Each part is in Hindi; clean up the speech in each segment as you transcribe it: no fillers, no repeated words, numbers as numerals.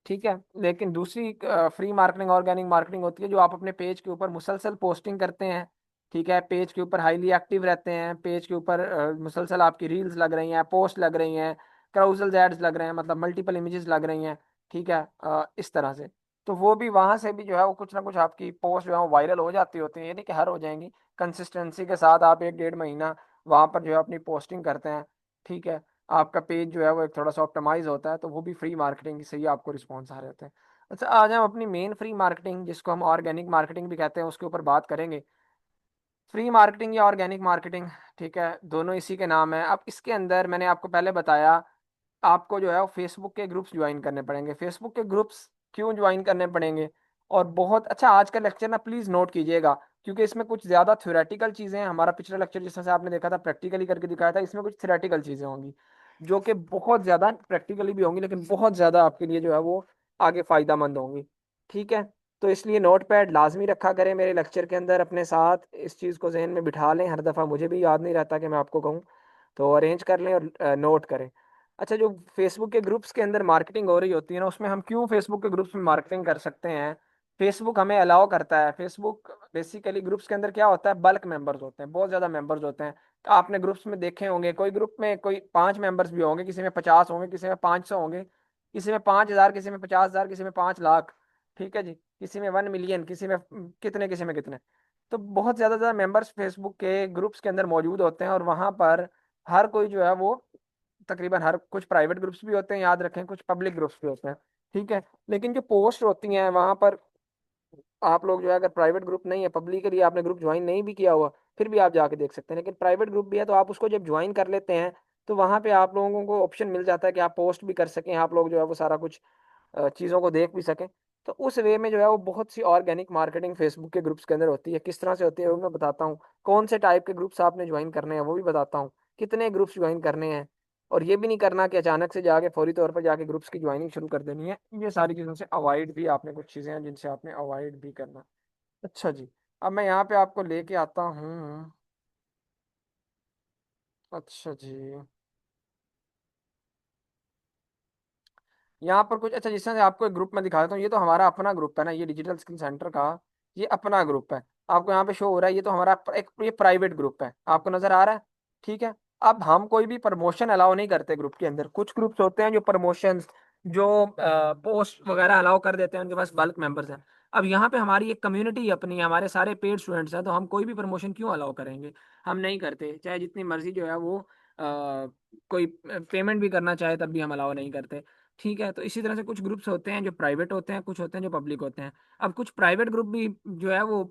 ठीक है। लेकिन दूसरी फ्री मार्केटिंग ऑर्गेनिक मार्केटिंग होती है जो आप अपने पेज के ऊपर मुसलसल पोस्टिंग करते हैं। ठीक है, पेज के ऊपर हाईली एक्टिव रहते हैं, पेज के ऊपर मुसलसल आपकी रील्स लग रही हैं, पोस्ट लग रही हैं, क्राउजल एड्स लग रहे हैं, मतलब मल्टीपल इमेजेस लग रही हैं। ठीक है, इस तरह से। तो वो भी वहां से भी जो है वो कुछ ना कुछ आपकी पोस्ट जो है वो वायरल हो जाती होती है, ये नहीं कि हर हो जाएंगी। कंसिस्टेंसी के साथ आप एक डेढ़ महीना वहां पर जो है अपनी पोस्टिंग करते हैं। ठीक है, आपका पेज जो है वो एक थोड़ा सा ऑप्टिमाइज होता है, तो वो भी फ्री मार्केटिंग से ही आपको रिस्पॉन्स आ रहे होते हैं। अच्छा, आज हम अपनी मेन फ्री मार्केटिंग जिसको हम ऑर्गेनिक मार्केटिंग भी कहते हैं उसके ऊपर बात करेंगे। फ्री मार्केटिंग या ऑर्गेनिक मार्केटिंग, ठीक है, दोनों इसी के नाम है। अब इसके अंदर मैंने आपको पहले बताया, आपको जो है वो फेसबुक के ग्रुप्स ज्वाइन करने पड़ेंगे। फेसबुक के ग्रुप्स क्यों ज्वाइन करने पड़ेंगे? और बहुत अच्छा, आज का लेक्चर ना प्लीज नोट कीजिएगा, क्योंकि इसमें कुछ ज्यादा थ्योरेटिकल चीजें हैं। हमारा पिछला लेक्चर जिस तरह से आपने देखा था प्रैक्टिकली करके दिखाया था, इसमें कुछ थ्योरेटिकल चीजें होंगी जो कि बहुत ज्यादा प्रैक्टिकली भी होंगी, लेकिन बहुत ज्यादा आपके लिए जो है वो आगे फायदा मंद होंगी। ठीक है, तो इसलिए नोट पैड लाजमी रखा करें मेरे लेक्चर के अंदर अपने साथ, इस चीज़ को जहन में बिठा लें। हर दफ़ा मुझे भी याद नहीं रहता कि मैं आपको कहूँ, तो अरेंज कर लें और नोट करें। अच्छा, जो फेसबुक के ग्रुप्स के अंदर मार्केटिंग हो रही होती है ना, उसमें हम क्यों फेसबुक के ग्रुप्स में मार्केटिंग कर सकते हैं? फेसबुक हमें अलाउ करता है। फेसबुक बेसिकली ग्रुप्स के अंदर क्या होता है, बल्क मेंबर्स होते हैं, बहुत ज़्यादा मेंबर्स होते हैं। तो आपने ग्रुप्स में देखे होंगे, कोई ग्रुप में कोई 5 मेंबर्स भी होंगे, किसी में 50 होंगे, किसी में 500 होंगे, किसी में 5,000, किसी में 50,000, किसी में 5 लाख। ठीक है जी, किसी में 1 मिलियन, किसी में कितने, किसी में कितने। तो बहुत ज़्यादा ज़्यादा मेंबर्स फेसबुक के ग्रुप्स के अंदर मौजूद होते हैं, और वहाँ पर हर कोई जो है वो तकरीबन हर, कुछ प्राइवेट ग्रुप्स भी होते हैं याद रखें, कुछ पब्लिक ग्रुप्स भी होते हैं। ठीक है, लेकिन जो पोस्ट होती हैं वहाँ पर आप लोग जो है, अगर प्राइवेट ग्रुप नहीं है, पब्लिकली आपने ग्रुप ज्वाइन नहीं भी किया हुआ, फिर भी आप जाके देख सकते हैं। लेकिन प्राइवेट ग्रुप भी है तो आप उसको जब ज्वाइन कर लेते हैं तो वहाँ पे आप लोगों को ऑप्शन मिल जाता है कि आप पोस्ट भी कर सकें, आप लोग जो है वो सारा कुछ चीज़ों को देख भी सकें। तो उस वे में जो है वो बहुत सी ऑर्गेनिक मार्केटिंग फेसबुक के ग्रुप्स के अंदर होती है। किस तरह से होती है वो मैं बताता हूँ, कौन से टाइप के ग्रुप्स आपने ज्वाइन करने हैं वो भी बताता हूँ, कितने ग्रुप्स ज्वाइन करने हैं। और ये भी नहीं करना कि अचानक से जाके फौरी तौर पर जाके ग्रुप्स की ज्वाइनिंग शुरू कर देनी है। ये सारी चीज़ों से अवॉइड भी, आपने कुछ चीज़ें हैं जिनसे आपने अवॉइड भी करना। अच्छा जी, अब मैं यहाँ पे आपको लेके आता हूँ। अच्छा जी, यहाँ पर कुछ, अच्छा जिस तरह से आपको एक ग्रुप में दिखा देता हूँ, ये तो हमारा अपना ग्रुप है ना, ये डिजिटल स्किल सेंटर का ये अपना ग्रुप है। आपको यहाँ पे शो हो रहा है, ये तो हमारा एक ये प्राइवेट ग्रुप है, आपको नजर आ रहा है। ठीक है, अब हम कोई भी प्रमोशन अलाउ नहीं करते ग्रुप के अंदर। कुछ ग्रुप्स होते हैं जो प्रमोशन, जो पोस्ट वगैरह अलाउ कर देते हैं, उनके पास बल्क मेंबर्स हैं। अब यहाँ पे हमारी एक कम्युनिटी अपनी है, हमारे सारे पेड स्टूडेंट्स हैं, तो हम कोई भी प्रमोशन क्यों अलाउ करेंगे? हम नहीं करते, चाहे जितनी मर्जी जो है वो कोई पेमेंट भी करना चाहे तब भी हम अलाउ नहीं करते। ठीक है, तो इसी तरह से कुछ ग्रुप्स होते हैं जो प्राइवेट होते हैं, कुछ होते हैं जो पब्लिक होते हैं। अब कुछ प्राइवेट ग्रुप भी जो है वो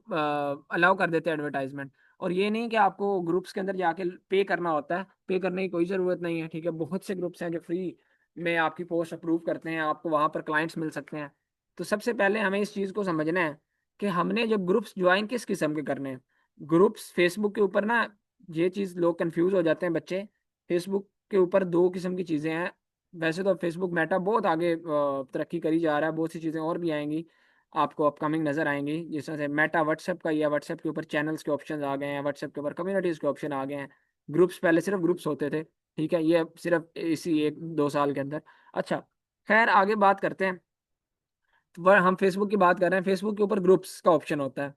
अलाउ कर देते हैं एडवर्टाइजमेंट। और ये नहीं कि आपको ग्रुप्स के अंदर जाके पे करना होता है, पे करने की कोई ज़रूरत नहीं है। ठीक है, बहुत से ग्रुप्स हैं जो फ्री में आपकी पोस्ट अप्रूव करते हैं, आपको वहाँ पर क्लाइंट्स मिल सकते हैं। तो सबसे पहले हमें इस चीज़ को समझना है कि हमने जब ग्रुप्स ज्वाइन किस किस्म के करने हैं। ग्रुप्स फेसबुक के ऊपर ना, ये चीज़ लोग कंफ्यूज हो जाते हैं बच्चे। फेसबुक के ऊपर दो किस्म की चीज़ें हैं। वैसे तो फेसबुक मेटा बहुत आगे तरक्की करी जा रहा है, बहुत सी चीज़ें और भी आएंगी, आपको अपकमिंग नज़र आएंगी। जिस तरह से मेटा व्हाट्सएप का ही है, व्हाट्सएप के ऊपर चैनल्स के ऑप्शन आ गए हैं, व्हाट्सएप के ऊपर कम्युनिटीज़ के ऑप्शन आ गए हैं। ग्रुप्स पहले सिर्फ ग्रुप्स होते थे। ठीक है, ये सिर्फ इसी 1-2 साल के अंदर। अच्छा, खैर आगे बात करते हैं। वह हम फेसबुक की बात कर रहे हैं, फेसबुक के ऊपर ग्रुप्स का ऑप्शन होता है।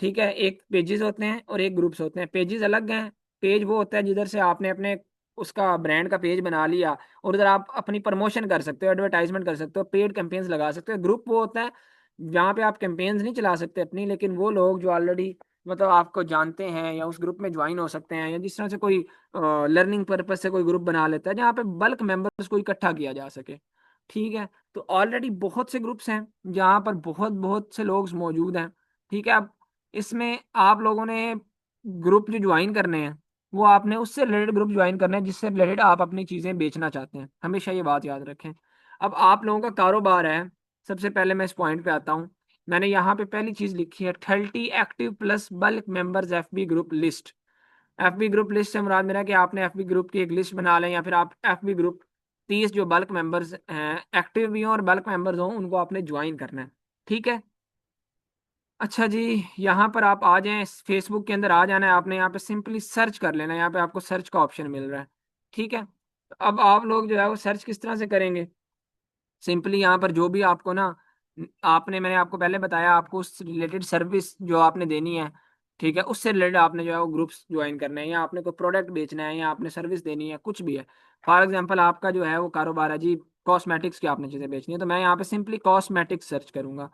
ठीक है, एक पेजेस होते हैं और एक ग्रुप्स होते हैं। पेजेस अलग हैं, पेज वो होता है जिधर से आपने अपने उसका ब्रांड का पेज बना लिया और उधर आप अपनी प्रमोशन कर सकते हो, एडवर्टाइजमेंट कर सकते हो, पेड कैंपेन्स लगा सकते हो। ग्रुप वो होता है जहाँ पे आप कैंपेन्स नहीं चला सकते अपनी, लेकिन वो लोग जो ऑलरेडी मतलब आपको जानते हैं या उस ग्रुप में ज्वाइन हो सकते हैं, या जिस तरह से कोई लर्निंग पर्पज से कोई ग्रुप बना लेता है जहाँ पे बल्क मेंबर्स को इकट्ठा किया जा सके। ठीक है, तो ऑलरेडी बहुत से ग्रुप्स हैं जहाँ पर बहुत बहुत से लोग मौजूद हैं। ठीक है, अब इसमें आप लोगों ने ग्रुप जो ज्वाइन करने हैं, वो आपने उससे रिलेटेड ग्रुप ज्वाइन करने हैं जिससे रिलेटेड आप अपनी चीज़ें बेचना चाहते हैं। हमेशा ये बात याद रखें। अब आप लोगों का कारोबार है, सबसे पहले मैं इस पॉइंट पे आता हूँ। मैंने यहाँ पे पहली चीज़ लिखी है 30 active plus bulk members FB group list. FB group list से मुराद मेरा कि आपने एफबी ग्रुप की एक लिस्ट बना लें, या फिर आप एफबी ग्रुप 30 जो बल्क मेंबर्स हैं, एक्टिव भी हों और बल्क मेंबर्स हों, उनको आपने ज्वाइन करना है। ठीक है, अच्छा जी, यहाँ पर आप आ जाएं, फेसबुक के अंदर आ जाना है आपने। यहाँ पे सिंपली सर्च कर लेना है, यहाँ पे आपको सर्च का ऑप्शन मिल रहा है। ठीक है, तो अब आप लोग जो है वो सर्च किस तरह से करेंगे? सिंपली यहाँ पर जो भी आपको ना, आपने, मैंने आपको पहले बताया, आपको उस रिलेटेड सर्विस जो आपने देनी है, ठीक है, उससे रिलेटेड आपने जो है वो ग्रुप्स ज्वाइन करने हैं, या आपने कोई प्रोडक्ट बेचना है, या आपने सर्विस देनी है, कुछ भी है। फॉर एग्जांपल आपका जो है वो कारोबार है जी कॉस्मेटिक्स की, आपने चीज़ें बेचनी है, तो मैं यहाँ पे सिंपली कॉस्मेटिक्स सर्च करूंगा।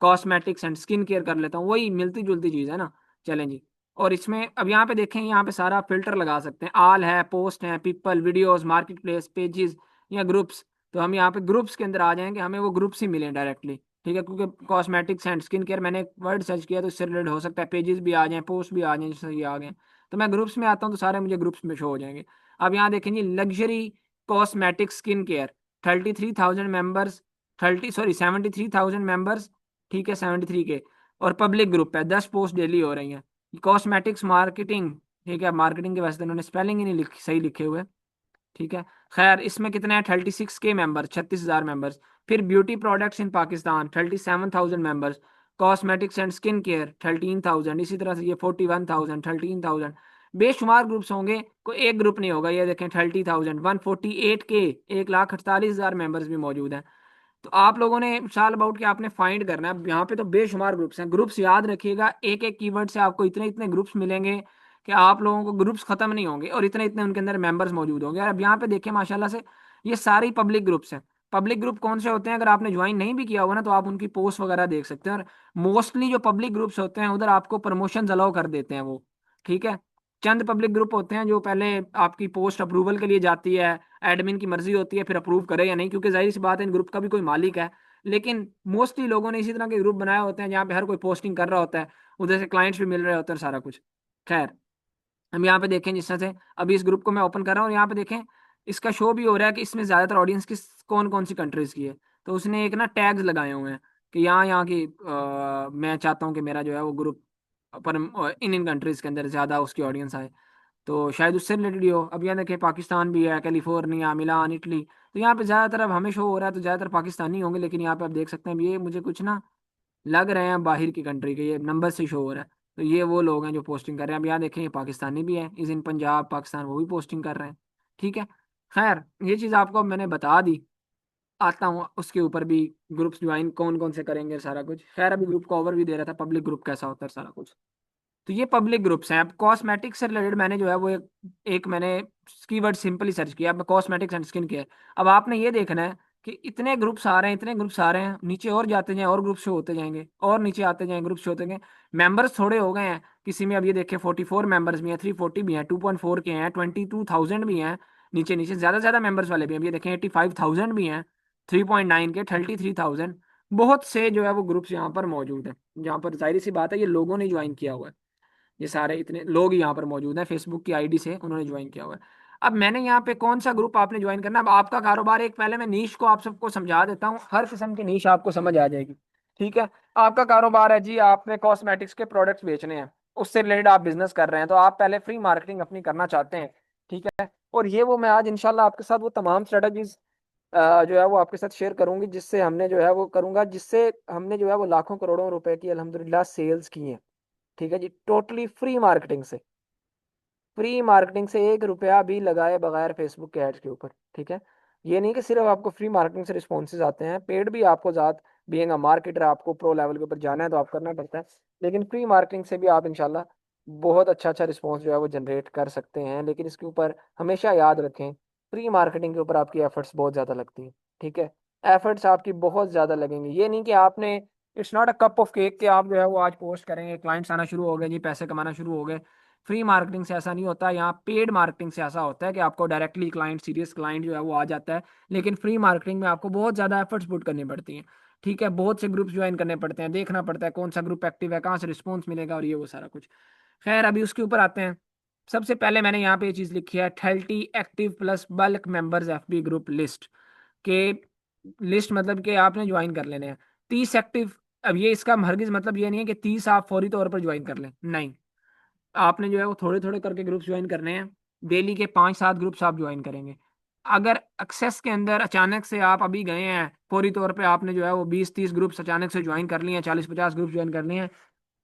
कॉस्मेटिक्स एंड स्किन केयर कर लेता हूँ, वही मिलती जुलती चीज़ है ना। चलें जी। और इसमें अब यहाँ पे देखें, यहाँ पे सारा फिल्टर लगा सकते हैं, ऑल है, पोस्ट है, people, videos, market place, pages या ग्रुप्स। तो हम यहाँ पे ग्रुप्स के अंदर आ जाएंगे, हमें वो ग्रुप्स ही मिले डायरेक्टली। ठीक है, क्योंकि कॉस्मेटिक्स एंड स्किन केयर मैंने एक वर्ड सर्च किया, तो इससे रिलेटेड हो सकता है पेजेस भी आ जाएं, पोस्ट भी आ जाएं, जैसे ये आ गए। तो मैं ग्रुप्स में आता हूँ तो सारे मुझे ग्रुप्स में शो हो जाएंगे। अब यहाँ देखेंगे luxury cosmetic skin care, 33,000 members, 73,000 members, ठीक है, 73 के। और पब्लिक ग्रुप है, 10 पोस्ट डेली हो रही हैं। कॉस्मेटिक्स मार्केटिंग, ठीक है, मार्केटिंग के वैसे तो उन्होंने स्पेलिंग ही नहीं सही लिखे हुए। ठीक है, खैर इसमें कितने हैं, 36 के मेंबर, 36,000 मेंबर्स। फिर beauty products in Pakistan, 37,000 members. Cosmetics and skin care 13,000, इसी तरह से ये 41,000, 13,000। बेशुमार ग्रुप्स होंगे, कोई एक ग्रुप नहीं होगा। ये देखें 30,000, 148 के, 1,48,000 मेंबर्स भी मौजूद हैं। तो आप लोगों ने साल अबाउट के आपने फाइंड करना है। यहाँ पे तो बेशुमार ग्रुप्स हैं। ग्रुप्स याद रखिएगा, एक एक कीवर्ड से आपको इतने इतने ग्रुप्स मिलेंगे कि आप लोगों को ग्रुप्स खत्म नहीं होंगे, और इतने इतने उनके अंदर मेंबर्स मौजूद होंगे। और अब यहाँ पे देखिए माशाल्लाह से ये सारी पब्लिक ग्रुप्स हैं। पब्लिक ग्रुप कौन से होते हैं, अगर आपने ज्वाइन नहीं भी किया हुआ ना, तो आप उनकी पोस्ट वगैरह देख सकते हैं। और मोस्टली जो पब्लिक ग्रुप्स होते हैं उधर आपको प्रमोशन अलाउ कर देते हैं वो। ठीक है, चंद पब्लिक ग्रुप होते हैं जो पहले आपकी पोस्ट अप्रूवल के लिए जाती है, एडमिन की मर्जी होती है फिर अप्रूव करे या नहीं, क्योंकि जाहिर सी बात है इन ग्रुप का भी कोई मालिक है। लेकिन मोस्टली लोगों ने इसी तरह के ग्रुप बनाए होते हैं जहाँ पे हर कोई पोस्टिंग कर रहा होता है, उधर से क्लाइंट्स भी मिल रहे होते हैं, सारा कुछ। खैर, हम यहाँ पे देखें जिस तरह से अभी इस ग्रुप को मैं ओपन कर रहा हूँ, और यहाँ पे देखें इसका शो भी हो रहा है कि इसमें ज़्यादातर ऑडियंस किस कौन कौन सी कंट्रीज़ की है। तो उसने एक ना टैग्स लगाए हुए हैं कि यहाँ यहाँ की मैं चाहता हूँ कि मेरा जो है वो ग्रुप पर इन कंट्रीज़ के अंदर ज़्यादा उसकी ऑडियंस आए, तो शायद उससे रिलेटेड ही हो। अब यहाँ देखें पाकिस्तान भी है, कैलिफोर्निया, मिलान, इटली। तो यहाँ पे ज़्यादातर अब हमें शो हो रहा है तो ज़्यादातर पाकिस्तानी होंगे, लेकिन यहाँ पे आप देख सकते हैं ये मुझे कुछ ना लग रहे हैं बाहर की कंट्री के, ये नंबर से शो हो रहा है। तो ये वो लोग हैं जो पोस्टिंग कर रहे हैं। अब यहाँ देखें ये पाकिस्तानी भी है, इस इन पंजाब पाकिस्तान वो भी पोस्टिंग कर रहे हैं। ठीक है, खैर ये चीज़ आपको मैंने बता दी। आता हूँ उसके ऊपर भी, ग्रुप्स ज्वाइन कौन कौन से करेंगे सारा कुछ। खैर अभी ग्रुप का ओवर भी दे रहा था, पब्लिक ग्रुप कैसा होता है सारा कुछ। तो ये पब्लिक ग्रुप्स हैं। अब कॉस्मेटिक्स से रिलेटेड मैंने जो है वो एक मैंने कीवर्ड सिंपली सर्च किया, अब कॉस्मेटिक्स एंड स्किन केयर। अब आपने ये देखना है कि इतने ग्रुप्स आ रहे हैं, इतने ग्रुप्स आ रहे हैं, नीचे और जाते जाएं और ग्रुप्स शो होते जाएंगे, और नीचे आते जाएं ग्रुप्स शो होते जाएंगे। मेंबर्स थोड़े हो गए हैं किसी में, अब ये देखिए 44 मेंबर्स भी हैं, 340 भी हैं, 2.4 के हैं, 22,000 भी हैं। नीचे नीचे ज़्यादा ज़्यादा मेंबर्स वाले भी हैं, अब ये देखें 85,000 भी हैं, 3.9 के, 33,000। बहुत से जो है वो ग्रुप्स यहाँ पर मौजूद हैं, जहाँ पर जाहिर सी बात है ये लोगों ने ज्वाइन किया हुआ है। ये सारे इतने लोग यहाँ पर मौजूद हैं, फेसबुक की आईडी से उन्होंने ज्वाइन किया हुआ है। अब मैंने यहाँ पे कौन सा ग्रुप आपने ज्वाइन करना है। अब आपका कारोबार, एक पहले मैं नीश को आप सबको समझा देता हूँ, हर किस्म की नीश आपको समझ आ जाएगी। ठीक है, आपका कारोबार है जी, आपने कॉस्मेटिक्स के प्रोडक्ट्स बेचने हैं, उससे रिलेटेड आप बिजनेस कर रहे हैं, तो आप पहले फ्री मार्केटिंग अपनी करना चाहते हैं। ठीक है, और ये वो मैं आज इंशाल्लाह आपके साथ वो तमाम स्ट्रेटजीज जो है वो आपके साथ शेयर करूंगी, जिससे हमने जो है वो करूंगा, जिससे हमने जो है वो लाखों करोड़ों रुपए की अल्हम्दुलिल्लाह सेल्स की हैं। ठीक है जी, टोटली फ्री मार्केटिंग से, फ्री मार्केटिंग से 1 रुपया भी लगाए बगैर फेसबुक के एड्स के ऊपर। ठीक है, ये नहीं कि सिर्फ आपको फ्री मार्केटिंग से रिस्पॉन्सेज आते हैं, पेड भी आपको ज़्यादा बीइंग अ मार्केटर आपको प्रो लेवल के ऊपर जाना है तो आप करना पड़ता है। लेकिन फ्री मार्केटिंग से भी आप इंशाल्लाह बहुत अच्छा अच्छा रिस्पॉन्स जो है वो जनरेट कर सकते हैं। लेकिन इसके ऊपर हमेशा याद रखें, फ्री मार्केटिंग के ऊपर आपकी एफर्ट्स बहुत ज़्यादा लगती हैं। ठीक है, एफर्ट्स आपकी बहुत ज़्यादा लगेंगे। ये नहीं कि आपने, it's not a cup of cake कि आप जो है वो आज पोस्ट करेंगे, क्लाइंट्स आना शुरू हो गए जी, पैसे कमाना शुरू हो गए। फ्री मार्केटिंग से ऐसा नहीं होता, यहाँ पेड मार्केटिंग से ऐसा होता है कि आपको डायरेक्टली क्लाइंट, सीरियस क्लाइंट जो है वो आ जाता है। लेकिन फ्री मार्केटिंग में आपको बहुत ज़्यादा एफर्ट्स पुट करनी पड़ती हैं। ठीक है, बहुत से ग्रुप्स ज्वाइन करने पड़ते हैं, देखना पड़ता है कौन सा ग्रुप एक्टिव है, कहाँ से रिस्पॉन्स मिलेगा, और ये वो सारा कुछ। खैर अभी उसके ऊपर आते हैं। सबसे पहले मैंने यहाँ पे ये चीज़ लिखी है, 30 active plus bulk members FB group list के। लिस्ट मतलब कि आपने ज्वाइन कर लेने हैं 30 एक्टिव। अब ये इसका हरगिज मतलब ये नहीं है कि 30 आप फौरी तौर पर ज्वाइन कर लें, नहीं। आपने जो है वो थोड़े थोड़े करके ग्रुप्स ज्वाइन करने हैं। डेली के 5-7 ग्रुप्स आप ज्वाइन करेंगे। अगर एक्सेस के अंदर अचानक से आप अभी गए हैं, फौरी तौर पे आपने जो है वो 20-30 ग्रुप्स अचानक से ज्वाइन कर लिए हैं, 40-50 ग्रुप ज्वाइन कर लिए हैं,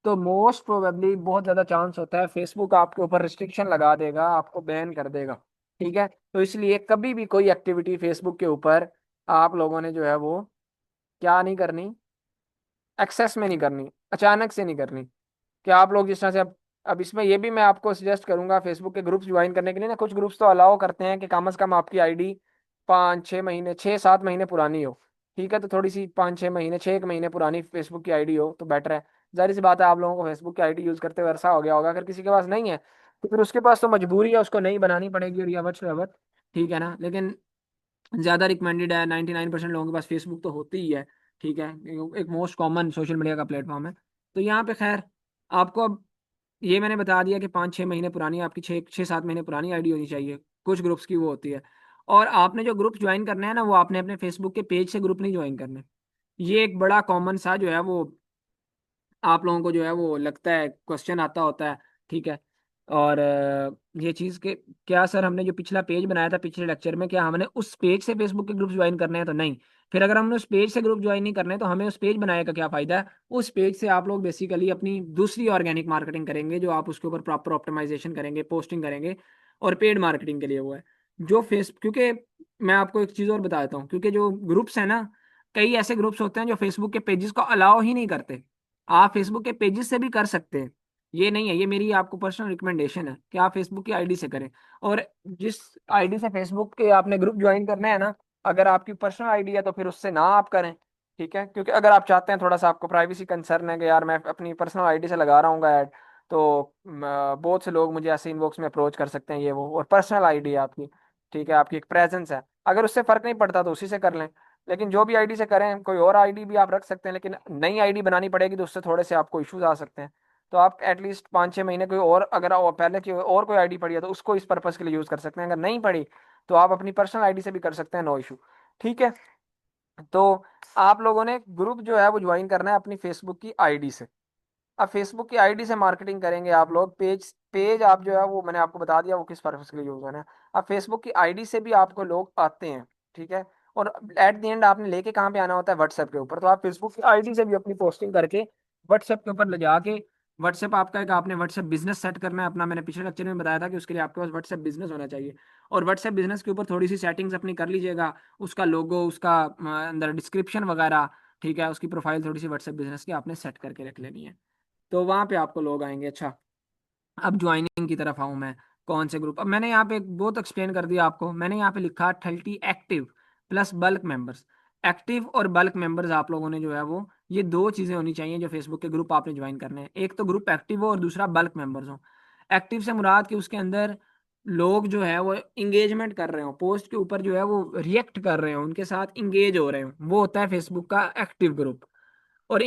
तो मोस्ट प्रोबेबली बहुत ज़्यादा चांस होता है फेसबुक आपके ऊपर रिस्ट्रिक्शन लगा देगा, आपको बैन कर देगा। ठीक है, तो इसलिए कभी भी कोई एक्टिविटी फेसबुक के ऊपर आप लोगों ने जो है वो क्या नहीं करनी, एक्सेस में नहीं करनी, अचानक से नहीं करनी। कि आप लोग जिस तरह से अब इसमें ये भी मैं आपको सजेस्ट करूंगा, फेसबुक के ग्रुप्स ज्वाइन करने के लिए ना, कुछ ग्रुप्स तो अलाउ करते हैं कि कम से कम आपकी आईडी 5-6 महीने, 6-7 महीने पुरानी हो। ठीक है, तो थोड़ी सी 5-6 महीने, 6 1 महीने पुरानी फेसबुक की आईडी हो तो बेटर है। जाहिर सी बात है, आप लोगों को फेसबुक की आईडी यूज करते हुए अरसा हो गया होगा, अगर किसी के पास नहीं है तो फिर उसके पास तो मजबूरी है, उसको नहीं बनानी पड़ेगी और या वट। ठीक है ना, लेकिन ज़्यादा रिकमेंडेड है, 99% लोगों के पास फेसबुक तो होती ही है। ठीक है, एक मोस्ट कॉमन सोशल मीडिया का प्लेटफॉर्म है। तो यहाँ पे खैर आपको अब ये मैंने बता दिया कि 5-6 महीने पुरानी आपकी, 6-7 महीने पुरानी आईडी होनी चाहिए। कुछ ग्रुप्स की वो होती है। और आपने जो ग्रुप ज्वाइन करना है ना, वो आपने अपने फेसबुक के पेज से ग्रुप नहीं ज्वाइन करने। ये एक बड़ा कॉमन सा जो है वो आप लोगों को जो है वो लगता है, क्वेश्चन आता होता है। ठीक है। और ये चीज़ के क्या सर, हमने जो पिछला पेज बनाया था पिछले लेक्चर में, क्या हमने उस पेज से फेसबुक के ग्रुप ज्वाइन करने हैं? तो नहीं। फिर अगर हमने उस पेज से ग्रुप ज्वाइन नहीं करने तो हमें उस पेज बनाने का क्या फ़ायदा है? उस पेज से आप लोग बेसिकली अपनी दूसरी ऑर्गेनिक मार्केटिंग करेंगे, जो आप उसके ऊपर प्रॉपर ऑप्टिमाइजेशन करेंगे, पोस्टिंग करेंगे। और पेड मार्केटिंग के लिए वो है जो फेस, क्योंकि मैं आपको एक चीज़ और बताता हूँ, क्योंकि जो ग्रुप्स हैं ना, कई ऐसे ग्रुप्स होते हैं जो फेसबुक के पेजेस को अलाउ ही नहीं करते। आप फेसबुक के पेजेस से भी कर सकते हैं। ये नहीं है, ये मेरी आपको पर्सनल रिकमेंडेशन है कि आप फेसबुक की आईडी से करें। और जिस आईडी से फेसबुक के आपने ग्रुप ज्वाइन करना है ना, अगर आपकी पर्सनल आईडी है तो फिर उससे ना आप करें। ठीक है, क्योंकि अगर आप चाहते हैं, थोड़ा सा आपको प्राइवेसी कंसर्न है कि यार मैं अपनी पर्सनल आईडी से लगा रहा हूँ ऐड, तो बहुत से लोग मुझे ऐसे इनबॉक्स में अप्रोच कर सकते हैं, ये वो, और पर्सनल आईडी है आपकी। ठीक है, आपकी एक प्रेजेंस है, अगर उससे फर्क नहीं पड़ता तो उसी से कर लें। लेकिन जो भी आईडी से करें, कोई और आईडी भी आप रख सकते हैं, लेकिन नई आईडी बनानी पड़ेगी तो उससे थोड़े से आपको इश्यूज आ सकते हैं। तो आप एटलीस्ट 5-6 महीने कोई और, अगर पहले की और कोई आईडी पड़ी है तो उसको इस पर्पज के लिए यूज कर सकते हैं। अगर नहीं पड़ी तो आप अपनी पर्सनल आईडी से भी कर सकते हैं, नो इशू। ठीक है। तो आप लोगों ने ग्रुप जो है वो ज्वाइन करना है अपनी फेसबुक की आईडी से। अब फेसबुक की आईडी से मार्केटिंग करेंगे आप लोग, पेज पेज आप जो है वो मैंने आपको बता दिया वो किस पर्पज के लिए यूज होना है। अब फेसबुक की आईडी से भी आपको लोग आते हैं। ठीक है। और एट द एंड आपने लेके कहाँ पे आना होता है? व्हाट्सएप के ऊपर। तो आप फेसबुक की आईडी से भी अपनी पोस्टिंग करके व्हाट्सएप के ऊपर ले जाके, व्हाट्सएप आपका एक, आपने व्हाट्सएप बिजनेस सेट करना है अपना। मैंने पिछले लेक्चर में बताया था कि उसके लिए आपके पास व्हाट्सएप बिजनेस होना चाहिए। और व्हाट्सएप बिजनेस के ऊपर थोड़ी सी सेटिंग्स अपनी कर लीजिएगा, उसका लोगो, उसका अंदर डिस्क्रिप्शन वगैरह। ठीक है, उसकी प्रोफाइल थोड़ी सी व्हाट्सएप बिजनेस की आपने सेट करके रख लेनी है। तो वहां पे आपको लोग आएंगे। अच्छा, अब ज्वाइनिंग की तरफ आऊं मैं। कौन से ग्रुप? अब मैंने यहाँ पे बहुत एक्सप्लेन कर दिया आपको। मैंने यहाँ पे लिखा 30 active plus bulk members. Active और बल्क मेंबर्स आप लोगों ने जो है वो, ये दो चीजें होनी चाहिए जो फेसबुक के ग्रुप आपने ज्वाइन करने हैं। एक तो ग्रुप एक्टिव हो और दूसरा बल्क मेंबर्स हो। एक्टिव से मुराद कि उसके अंदर लोग जो है वो इंगेजमेंट कर रहे हो, पोस्ट के ऊपर जो है वो रिएक्ट कर रहे हो, उनके साथ इंगेज हो रहे हो, वो होता है फेसबुक का एक्टिव ग्रुप। और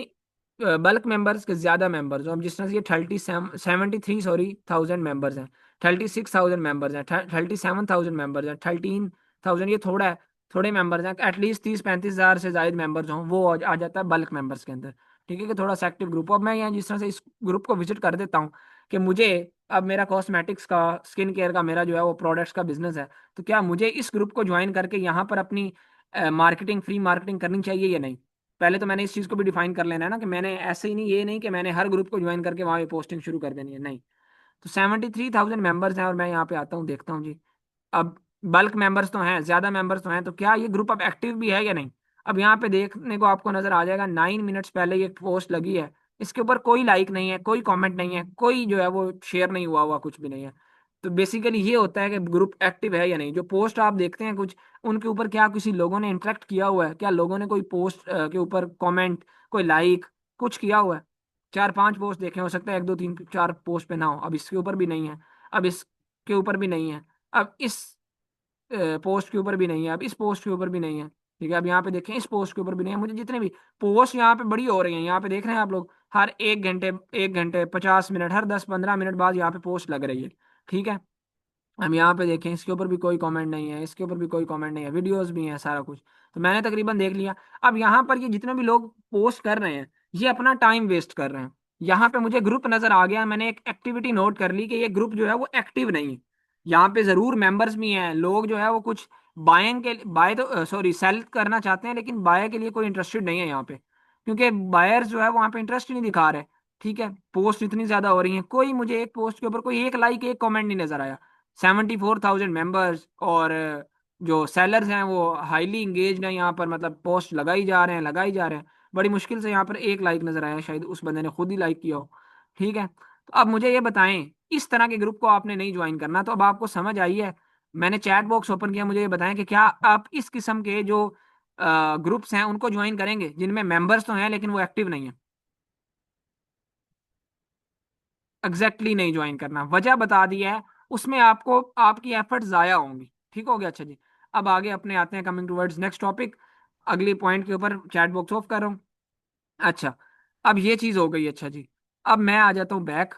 बल्क मेंबर्स के ज्यादा मेंबर्स हो। अब जिस तरह से ये 73, सॉरी, 1000 मेंबर्स हैं, 36,000 मेंबर्स हैं, 37,000 मेंबर्स हैं, 13,000, ये थोड़ा है, थोड़े मेंबर्स हैं। एटलीस्ट 30-35 हज़ार से ज्यादा मेंबर्स हों, वो आ जाता है बल्क मेंबर्स के अंदर। ठीक है, कि थोड़ा सा एक्टिव ग्रुप। अब मैं यहाँ जिस तरह से इस ग्रुप को विजिट कर देता हूँ कि मुझे, अब मेरा कॉस्मेटिक्स का, स्किन केयर का मेरा जो है वो प्रोडक्ट्स का बिजनेस है, तो क्या मुझे इस ग्रुप को ज्वाइन करके यहाँ पर अपनी मार्केटिंग, फ्री मार्केटिंग करनी चाहिए या नहीं? पहले तो मैंने इस चीज़ को भी डिफाइन कर लेना है ना, कि मैंने ऐसे ही नहीं, ये नहीं कि मैंने हर ग्रुप को ज्वाइन करके वहाँ पे पोस्टिंग शुरू कर देनी है, नहीं। तो 73,000 मेंबर्स हैं और मैं यहाँ पे आता हूँ, देखता हूँ जी। अब बल्क मेंबर्स तो हैं, ज्यादा मेंबर्स तो हैं, तो क्या ये ग्रुप अब एक्टिव भी है या नहीं? अब यहाँ पे देखने को आपको नजर आ जाएगा, 9 मिनट्स पहले ये पोस्ट लगी है, इसके ऊपर कोई लाइक नहीं है, कोई कमेंट नहीं है, कोई जो है वो शेयर नहीं हुआ हुआ, कुछ भी नहीं है। तो बेसिकली ये होता है कि ग्रुप एक्टिव है या नहीं। जो पोस्ट आप देखते हैं कुछ, उनके ऊपर क्या किसी लोगों ने इंटरेक्ट किया हुआ है? क्या लोगों ने कोई पोस्ट के ऊपर कमेंट, कोई लाइक, कुछ किया हुआ है? 4-5 पोस्ट देखे, हो सकता है 1-2-3-4 पोस्ट पे ना हो। अब इसके ऊपर भी नहीं है, अब इसके ऊपर भी नहीं है, अब इस पोस्ट के ऊपर भी नहीं है, अब इस पोस्ट के ऊपर भी नहीं है। ठीक है, अब यहाँ पे देखें, इस पोस्ट के ऊपर भी नहीं है। मुझे जितने भी पोस्ट यहाँ पे बड़ी हो रही हैं, यहाँ पे देख रहे हैं आप लोग, हर 1 घंटे, 1 घंटे 50 मिनट, हर 10-15 मिनट बाद यहाँ पे पोस्ट लग रही है। ठीक है। हम यहाँ पे देखें, इसके ऊपर भी कोई कमेंट नहीं है, इसके ऊपर भी कोई कमेंट नहीं है, वीडियोस भी हैं, सारा कुछ। तो मैंने तकरीबन देख लिया। अब यहाँ पर ये जितने भी लोग पोस्ट कर रहे हैं, ये अपना टाइम वेस्ट कर रहे हैं। यहाँ पे मुझे ग्रुप नजर आ गया, मैंने एक एक्टिविटी नोट कर ली कि ये ग्रुप जो है वो एक्टिव नहीं है। यहाँ पे जरूर मेंबर्स भी हैं, लोग जो है वो कुछ बाइंग के, बाय तो सॉरी, सेल करना चाहते हैं, लेकिन बाय के लिए कोई इंटरेस्टेड नहीं है यहाँ पे, क्योंकि बायर्स जो है वहाँ पे इंटरेस्ट ही नहीं दिखा रहे। ठीक है, पोस्ट इतनी ज्यादा हो रही है, कोई मुझे एक पोस्ट के ऊपर कोई एक लाइक, एक कमेंट नहीं नजर आया। 74,000 मेंबर्स और जो सेलर्स हैं वो हाईली इंगेज्ड हैं यहाँ पर, मतलब पोस्ट लगाई जा रहे हैं, लगाई जा रहे हैं। बड़ी मुश्किल से यहाँ पर एक लाइक नजर आया, शायद उस बंदे ने खुद ही लाइक किया हो। ठीक है, तो अब मुझे ये बताएं, इस तरह के ग्रुप को आपने नहीं ज्वाइन करना। तो अब आपको समझ आई है, मैंने चैट बॉक्स ओपन किया, मुझे ये बताएं कि क्या आप इस किस्म के जो ग्रुप्स हैं उनको ज्वाइन करेंगे जिनमें मेंबर्स तो हैं लेकिन वो एक्टिव नहीं है? एग्जैक्टली नहीं ज्वाइन करना, वजह बता दी है। उसमें आपको आपकी एफर्ट जाया होंगी। ठीक हो गया, अच्छा जी। अब आगे अपने आते हैं, कमिंग टूवर्ड्स नेक्स्ट टॉपिक। अगली पॉइंट के ऊपर चैट बॉक्स ऑफ कर रहा हूँ। अच्छा, अब ये चीज हो गई, अच्छा जी। अब मैं आ जाता हूँ बैक।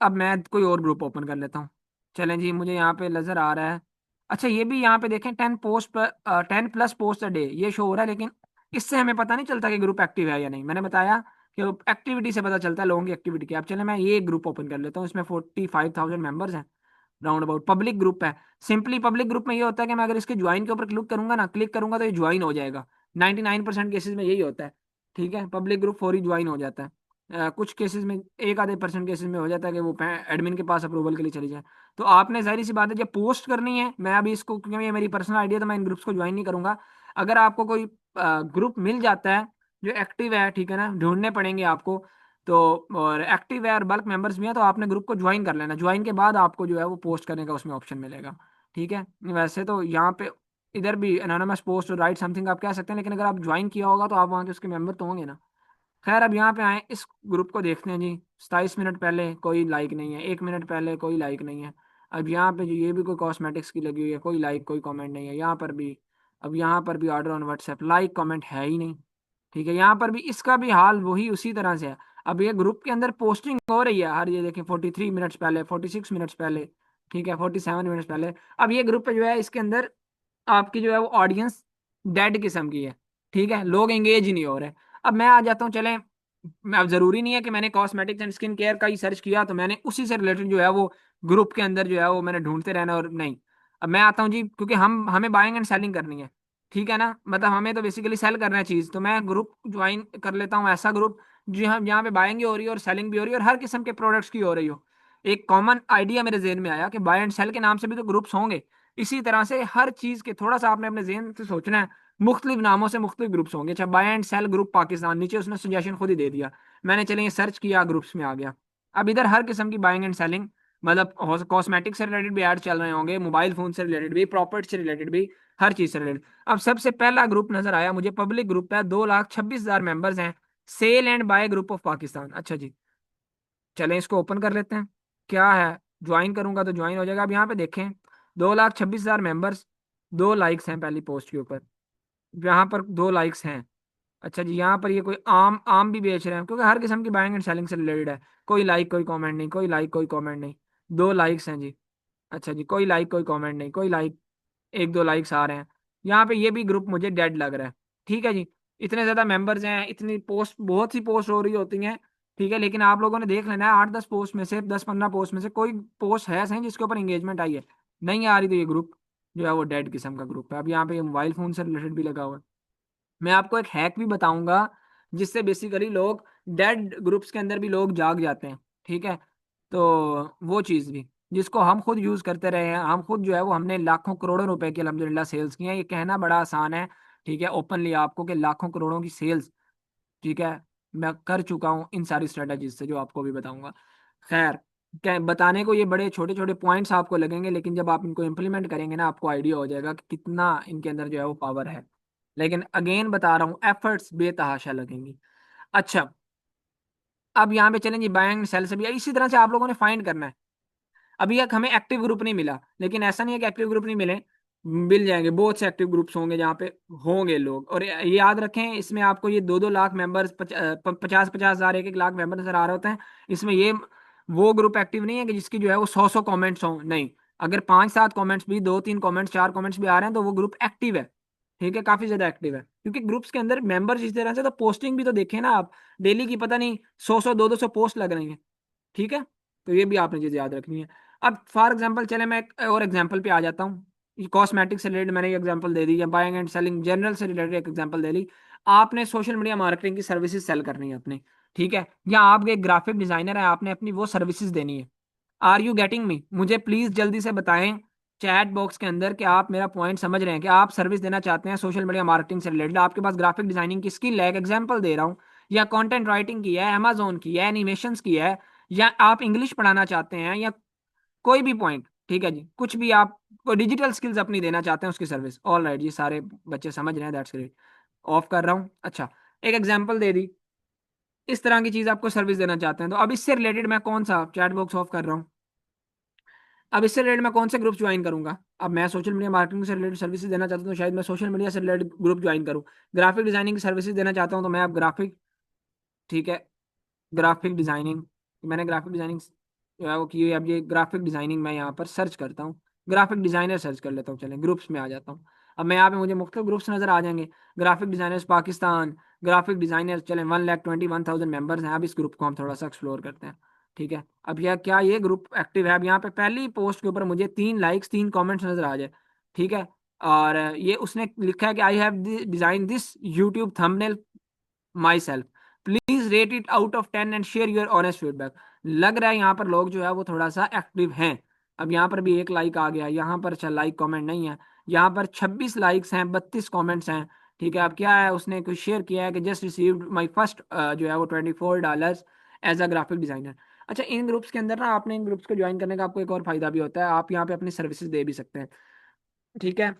अब मैं कोई और ग्रुप ओपन कर लेता हूँ। चलें जी, मुझे यहाँ पे नजर आ रहा है। अच्छा, ये भी यहाँ पे देखें, 10 पोस्ट पर 10+ पोस्ट अ डे ये शो हो रहा है, लेकिन इससे हमें पता नहीं चलता कि ग्रुप एक्टिव है या नहीं। मैंने बताया कि एक्टिविटी से पता चलता है, लोगों की एक्टिविटी की। अब चले, मैं ये ग्रुप ओपन कर लेता हूँ, इसमें 45,000 मेंबर्स हैं, राउंड अबाउट पब्लिक ग्रुप है। सिंपली पब्लिक ग्रुप में ये होता है कि मैं अगर इसके ज्वाइन के ऊपर क्लिक करूंगा तो ये ज्वाइन हो जाएगा। 99% केसेस में यही होता है। ठीक है, पब्लिक ग्रुप फौरी ज्वाइन हो जाता है। कुछ केसेस में, एक आधे परसेंट केसेस में हो जाता है कि वो एडमिन के पास अप्रूवल के लिए चली जाए। तो आपने जाहिर सी बात है, जब पोस्ट करनी है, मैं अभी इसको, क्योंकि ये मेरी पर्सनल आइडिया, तो मैं इन ग्रुप्स को ज्वाइन नहीं करूंगा। अगर आपको कोई ग्रुप मिल जाता है जो एक्टिव है, ठीक है ना, ढूंढने पड़ेंगे आपको। तो और एक्टिव है और बल्क मेंबर्स भी हैं, तो आपने ग्रुप को ज्वाइन कर लेना। ज्वाइन के बाद आपको जो है वो पोस्ट करने का उसमें ऑप्शन मिलेगा। ठीक है, वैसे तो यहाँ पे इधर भी एनोनिमस पोस्ट और राइट समथिंग आप कह सकते हैं, लेकिन अगर आप ज्वाइन किया होगा तो आप वहाँ के उसके मेंबर तो होंगे ना। खैर, अब यहाँ पे आए, इस ग्रुप को देखते हैं जी। 27 मिनट पहले कोई लाइक नहीं है, 1 मिनट पहले कोई लाइक नहीं है। अब यहाँ पे जो ये भी कोई कॉस्मेटिक्स की लगी हुई है, कोई लाइक कोई कमेंट नहीं है यहाँ पर भी। अब यहाँ पर भी order on WhatsApp, like comment है ही नहीं। ठीक है, यहाँ पर भी इसका भी हाल वही उसी तरह से है। अब ये ग्रुप के अंदर पोस्टिंग हो रही है हर, ये देखें, 43 मिनट्स पहले, 46 मिनट्स पहले, ठीक है, 47 मिनट्स पहले। अब ये ग्रुप जो है, इसके अंदर आपकी जो है वो ऑडियंस डेड किस्म की है। ठीक है, लोग एंगेज ही नहीं हो रहे। अब मैं आ जाता हूँ, चलें, मैं, अब जरूरी नहीं है कि मैंने कॉस्मेटिक्स एंड स्किन केयर का ही सर्च किया तो मैंने उसी से रिलेटेड जो है वो ग्रुप के अंदर जो है वो मैंने ढूंढते रहना, और नहीं। अब मैं आता हूँ जी, क्योंकि हमें बाइंग एंड सेलिंग करनी है। ठीक है ना, मतलब हमें तो बेसिकली सेल करना है चीज, तो मैं ग्रुप ज्वाइन कर लेता हूँ, ऐसा ग्रुप जी हम जहाँ पे बाइंग भी हो रही है और सेलिंग भी हो रही है और हर किस्म के प्रोडक्ट्स की हो रही हो। एक कॉमन आइडिया मेरे जेहन में आया कि बाय एंड सेल के नाम से भी तो ग्रुप्स होंगे। इसी तरह से हर चीज के थोड़ा सा आपने अपने जेहन से सोचना है, मुख्तलिफ नामों से मुख्तलिफ ग्रुप्स होंगे। अच्छा, buy and sell group Pakistan, नीचे उसने सजेशन खुद ही दे दिया। मैंने चले ये सर्च किया, ग्रुप्स में आ गया। अब इधर हर किस्म की बाइंग एंड सेलिंग, मतलब कॉस्मेटिक से रिलेटेड भी ऐड चल रहे होंगे, मोबाइल फोन से रिलेटेड भी, प्रॉपर्टी से रिलेटेड भी, हर चीज से रिलेटेड। अब सबसे पहला ग्रुप नजर आया मुझे, पब्लिक ग्रुप है, 2,26,000 मेंबर्स हैं, sell and buy group of Pakistan. अच्छा जी, चलें इसको ओपन कर लेते हैं। क्या है, ज्वाइन करूंगा तो ज्वाइन हो जाएगा। अब यहाँ पे देखें, 2,26,000 मेंबर्स, 2 लाइक्स हैं पहली पोस्ट के ऊपर, यहाँ पर 2 लाइक्स हैं। अच्छा जी, यहाँ पर ये कोई आम आम भी बेच रहे हैं, क्योंकि हर किस्म की बाइंग एंड सेलिंग से रिलेटेड है। कोई लाइक कोई कमेंट नहीं, कोई लाइक कोई कमेंट नहीं, 2 लाइक्स हैं जी। अच्छा जी, कोई लाइक कोई कमेंट नहीं, कोई लाइक, 1-2 लाइक्स आ रहे हैं। यहाँ पे ये भी ग्रुप मुझे डेड लग रहा है। ठीक है जी, इतने ज्यादा मेंबर्स हैं, इतनी पोस्ट, बहुत सी पोस्ट हो रही होती हैं। ठीक है, लेकिन आप लोगों ने देख लेना है, 8-10 पोस्ट में से, 10-15 पोस्ट में से कोई पोस्ट है सही जिसके ऊपर एंगेजमेंट आई है। नहीं आ रही, तो ये ग्रुप जो है वो डेड किस्म का ग्रुप है। अब यहाँ पे मोबाइल फोन से रिलेटेड भी लगा हुआ है। मैं आपको एक हैक भी बताऊंगा जिससे बेसिकली लोग, डेड ग्रुप्स के अंदर भी लोग जाग जाते हैं। ठीक है, तो वो चीज़ भी, जिसको हम खुद यूज़ करते रहे हैं, हम खुद जो है वो हमने लाखों करोड़ों रुपए की अल्हम्दुलिल्लाह सेल्स की हैं। ये कहना बड़ा आसान है, ठीक है, ओपनली आपको, कि लाखों करोड़ों की सेल्स, ठीक है, मैं कर चुका हूँ इन सारी स्ट्रेटजीज से, जो आपको भी बताऊंगा। खैर, बताने को ये बड़े छोटे छोटे पॉइंट्स आपको लगेंगे, लेकिन जब आप इनको इम्प्लीमेंट करेंगे ना, आपको आइडिया हो जाएगा कि कितना इनके अंदर जो है वो पावर है। लेकिन अगेन बता रहा हूँ, एफर्ट्स बेतहाशा लगेंगी। अच्छा, अब यहाँ पे चलेंगे बाइंग सेल से भी इसी तरह से आप लोगों ने फाइंड करना है। अभी तक हमें एक्टिव ग्रुप नहीं मिला, लेकिन ऐसा नहीं है कि एक्टिव ग्रुप नहीं मिले, मिल जाएंगे। बहुत से एक्टिव ग्रुप्स होंगे जहाँ पे होंगे लोग, और ये याद रखें, इसमें आपको ये 2-2 लाख मेंबर्स, 50-50 हज़ार, 1-1 लाख मेंबर नजर आ रहे होते हैं। इसमें ये वो ग्रुप एक्टिव नहीं है कि जिसकी जो है वो 100-100 कमेंट्स हों, नहीं। अगर 5-7 कमेंट्स भी, 2-3 कमेंट्स, 4 कमेंट्स भी आ रहे हैं, तो वो ग्रुप एक्टिव है। ठीक है, काफी ज्यादा एक्टिव है, क्योंकि ग्रुप्स के अंदर मेंबर्स इस तरह से, तो पोस्टिंग भी तो देखें ना आप, डेली की पता नहीं 100-100, 200-200 पोस्ट लग रही हैं। ठीक है, तो ये भी आपने चीज़ याद रखनी है। अब फॉर एग्जांपल, चले मैं एक और एग्जांपल पे आ जाता हूँ। कॉस्मेटिक से रिलेटेड मैंने एक एग्जांपल दे दी, या बाइंग एंड सेलिंग जनरल से रिलेटेड एक एग्जांपल दे दी। आपने सोशल मीडिया मार्केटिंग की सर्विसेज सेल करनी है अपनी। ठीक है, या आप एक ग्राफिक डिजाइनर है, आपने अपनी वो सर्विसेज देनी है। Are you getting me? मुझे प्लीज जल्दी से बताएं चैट बॉक्स के अंदर कि आप मेरा पॉइंट समझ रहे हैं कि आप सर्विस देना चाहते हैं सोशल मीडिया मार्केटिंग से रिलेटेड, आपके पास ग्राफिक डिजाइनिंग की स्किल है, एक एग्जांपल दे रहा हूँ, या कंटेंट राइटिंग की है, अमेजोन की है, एनिमेशंस की है, या आप इंग्लिश पढ़ाना चाहते हैं, या कोई भी पॉइंट, ठीक है जी, कुछ भी आप डिजिटल स्किल्स अपनी देना चाहते हैं उसकी सर्विस। ऑल राइट, ये सारे बच्चे समझ रहे हैं, दैट्स ग्रेट। ऑफ कर रहा हूँ। अच्छा, एक एग्जांपल दे दी, इस तरह की चीज आपको सर्विस देना चाहते हैं, तो अब इससे रिलेटेड मैं कौन सा चैट बॉक्स ऑफ कर रहा हूँ, अब इससे रिलेटेड मैं कौन से ग्रुप ज्वाइन करूंगा। अब मैं सोशल मीडिया मार्केटिंग से रिलेटेड सर्विसेज देना चाहता हूँ तो शायद मैं सोशल मीडिया से रिलेटेड ग्रुप ज्वाइन करूँ। ग्राफिक डिजाइनिंग की सर्विसेज देना चाहता हूँ तो मैं अब ग्राफिक, ठीक है, ग्राफिक डिजाइनिंग, मैंने ग्राफिक डिजाइनिंग जो है वो की हुई है। अब ये ग्राफिक डिजाइनिंग मैं यहाँ पर सर्च करता हूँ, ग्राफिक डिजाइनर सर्च कर लेता हूँ, चलें ग्रुप्स में आ जाता हूँ। अब मैं यहाँ पे मुझे मुख्तलिफ ग्रुप्स नजर आ जाएंगे। Graphic designers Pakistan, graphic designer, चलें 1,21,000 मेंबर्स हैं। अब इस ग्रुप को हम थोड़ा सा एक्सप्लोर करते हैं, ठीक है। अब यह क्या ये ग्रुप एक्टिव है? अब यहाँ पे पहली पोस्ट के ऊपर मुझे 3 लाइक्स 3 कमेंट्स नजर आ जाए, ठीक है। और ये उसने लिखा है कि I have design this YouTube thumbnail my self, please rate it out of 10 and share your honest feedback. लग रहा है यहाँ पर लोग जो है वो थोड़ा सा एक्टिव हैं। अब यहाँ पर भी 1 लाइक आ गया, यहाँ पर अच्छा लाइक कमेंट नहीं है, यहाँ पर 26 लाइक्स हैं, 32 कमेंट्स हैं, ठीक है। अब क्या है, उसने कुछ शेयर किया है कि जस्ट रिसीव्ड माई फर्स्ट जो है वो $24 एज अ ग्राफिक डिजाइनर। अच्छा, इन ग्रुप्स के अंदर ना, आपने इन ग्रुप्स को ज्वाइन करने का आपको एक और फायदा भी होता है, आप यहाँ पे अपनी सर्विसेज दे भी सकते हैं, ठीक है।